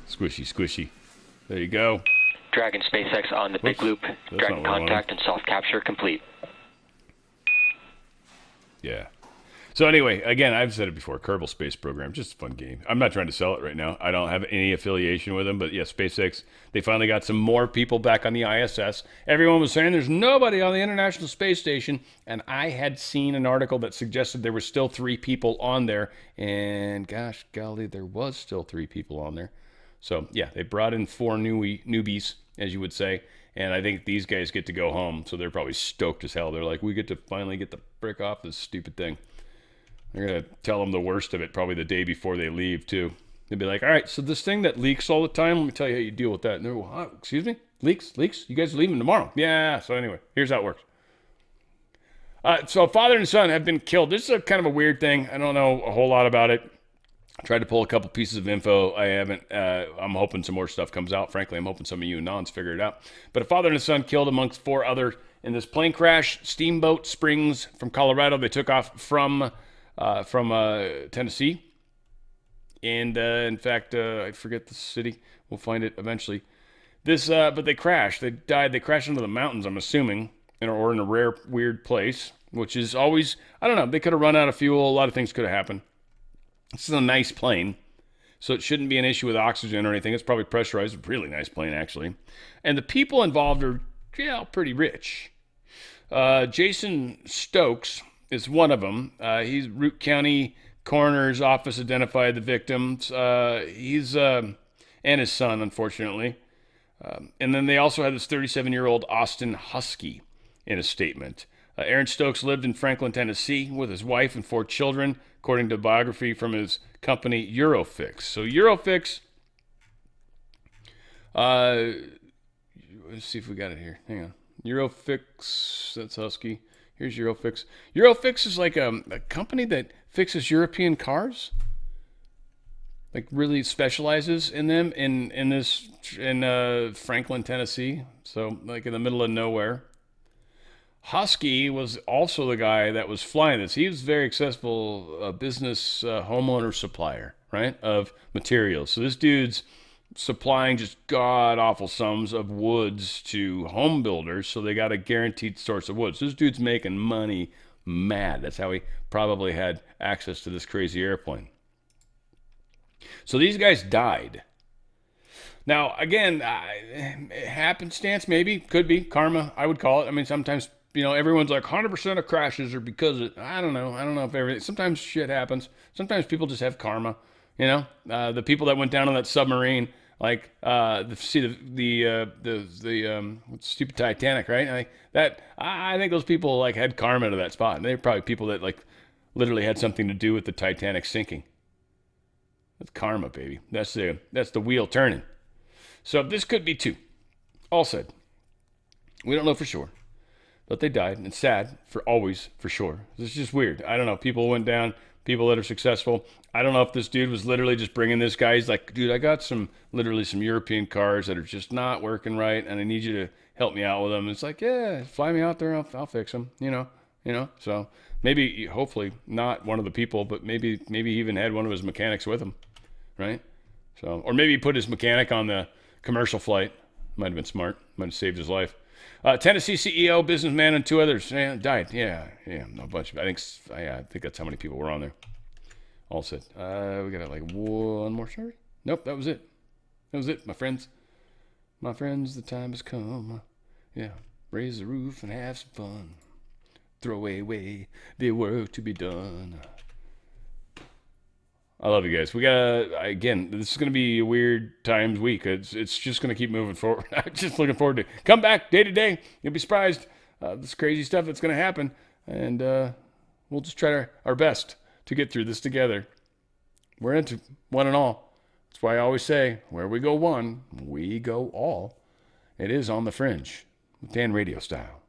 Squishy, squishy. There you go. Dragon SpaceX on the Big Loop. Dragon contact and soft capture complete. Yeah. So anyway, again, I've said it before, Kerbal Space Program, just a fun game. I'm not trying to sell it right now. I don't have any affiliation with them, but yeah, SpaceX, they finally got some more people back on the ISS. Everyone was saying there's nobody on the International Space Station, and I had seen an article that suggested there were still 3 people on there, and gosh golly, there was still 3 people on there. So yeah, they brought in 4 newbies, as you would say, and I think these guys get to go home, so they're probably stoked as hell. They're like, we get to finally get the frick off this stupid thing. They're going to tell them the worst of it probably the day before they leave, too. They'll be like, all right, so this thing that leaks all the time, let me tell you how you deal with that. And they're, what? Excuse me? Leaks? You guys are leaving tomorrow. Yeah, so anyway, here's how it works. So father and son have been killed. This is a kind of a weird thing. I don't know a whole lot about it. I tried to pull a couple pieces of info. I haven't. I'm hoping some more stuff comes out. Frankly, I'm hoping some of you nons figure it out. But a father and a son killed amongst 4 other in this plane crash. Steamboat Springs from Colorado. They took off from Tennessee. And in fact, I forget the city. We'll find it eventually. But they crashed. They died. They crashed into the mountains, I'm assuming, or in a rare, weird place, which is always, I don't know. They could have run out of fuel. A lot of things could have happened. This is a nice plane, so it shouldn't be an issue with oxygen or anything. It's probably pressurized. It's a really nice plane, actually. And the people involved are, pretty rich. Jason Stokes is one of them. He's Root County Coroner's Office identified the victims. He's and his son, unfortunately. And then they also had this 37-year-old Austin Husky in a statement. Aaron Stokes lived in Franklin, Tennessee with his wife and 4 children, according to a biography from his company Eurofix. So Eurofix, let's see if we got it here. Hang on. Eurofix, that's Husky. Here's Eurofix. Eurofix is like a company that fixes European cars. Like really specializes in them in Franklin, Tennessee. So like in the middle of nowhere. Husky was also the guy that was flying this. He was a very successful business homeowner supplier, right, of materials. So this dude's supplying just god-awful sums of woods to home builders, so they got a guaranteed source of wood. So this dude's making money mad. That's how he probably had access to this crazy airplane. So these guys died. Now, again, happenstance, maybe, could be, karma, I would call it. I mean, sometimes, everyone's like 100% of crashes are because of, I don't know if everything, sometimes shit happens. Sometimes people just have karma, the people that went down on that submarine, like, the stupid Titanic, right? I think those people, like, had karma to that spot. And they're probably people that, like, literally had something to do with the Titanic sinking. That's karma, baby. That's the wheel turning. So this could be 2. All said. We don't know for sure. But they died. And it's sad for sure. This is just weird. I don't know. People went down. People that are successful. I don't know if this dude was literally just bringing this guy. He's like, dude, I got some European cars that are just not working right. And I need you to help me out with them. It's like, yeah, fly me out there. I'll fix them. So maybe, hopefully not one of the people, but maybe he even had one of his mechanics with him, right? So, or maybe he put his mechanic on the commercial flight. Might have been smart. Might have saved his life. Tennessee CEO, businessman, and 2 others died. Yeah, no bunch. I think that's how many people were on there. All said. We got like one more story. Nope, that was it. My friends. The time has come. Yeah, raise the roof and have some fun. Throw away the work to be done. I love you guys. We again, this is going to be a weird times week. It's just going to keep moving forward. I'm just looking forward to come back day to day. You'll be surprised. This crazy stuff that's going to happen. And we'll just try our best to get through this together. We're into one and all. That's why I always say, where we go one, we go all. It is on the Fringe with Dan Radio Style.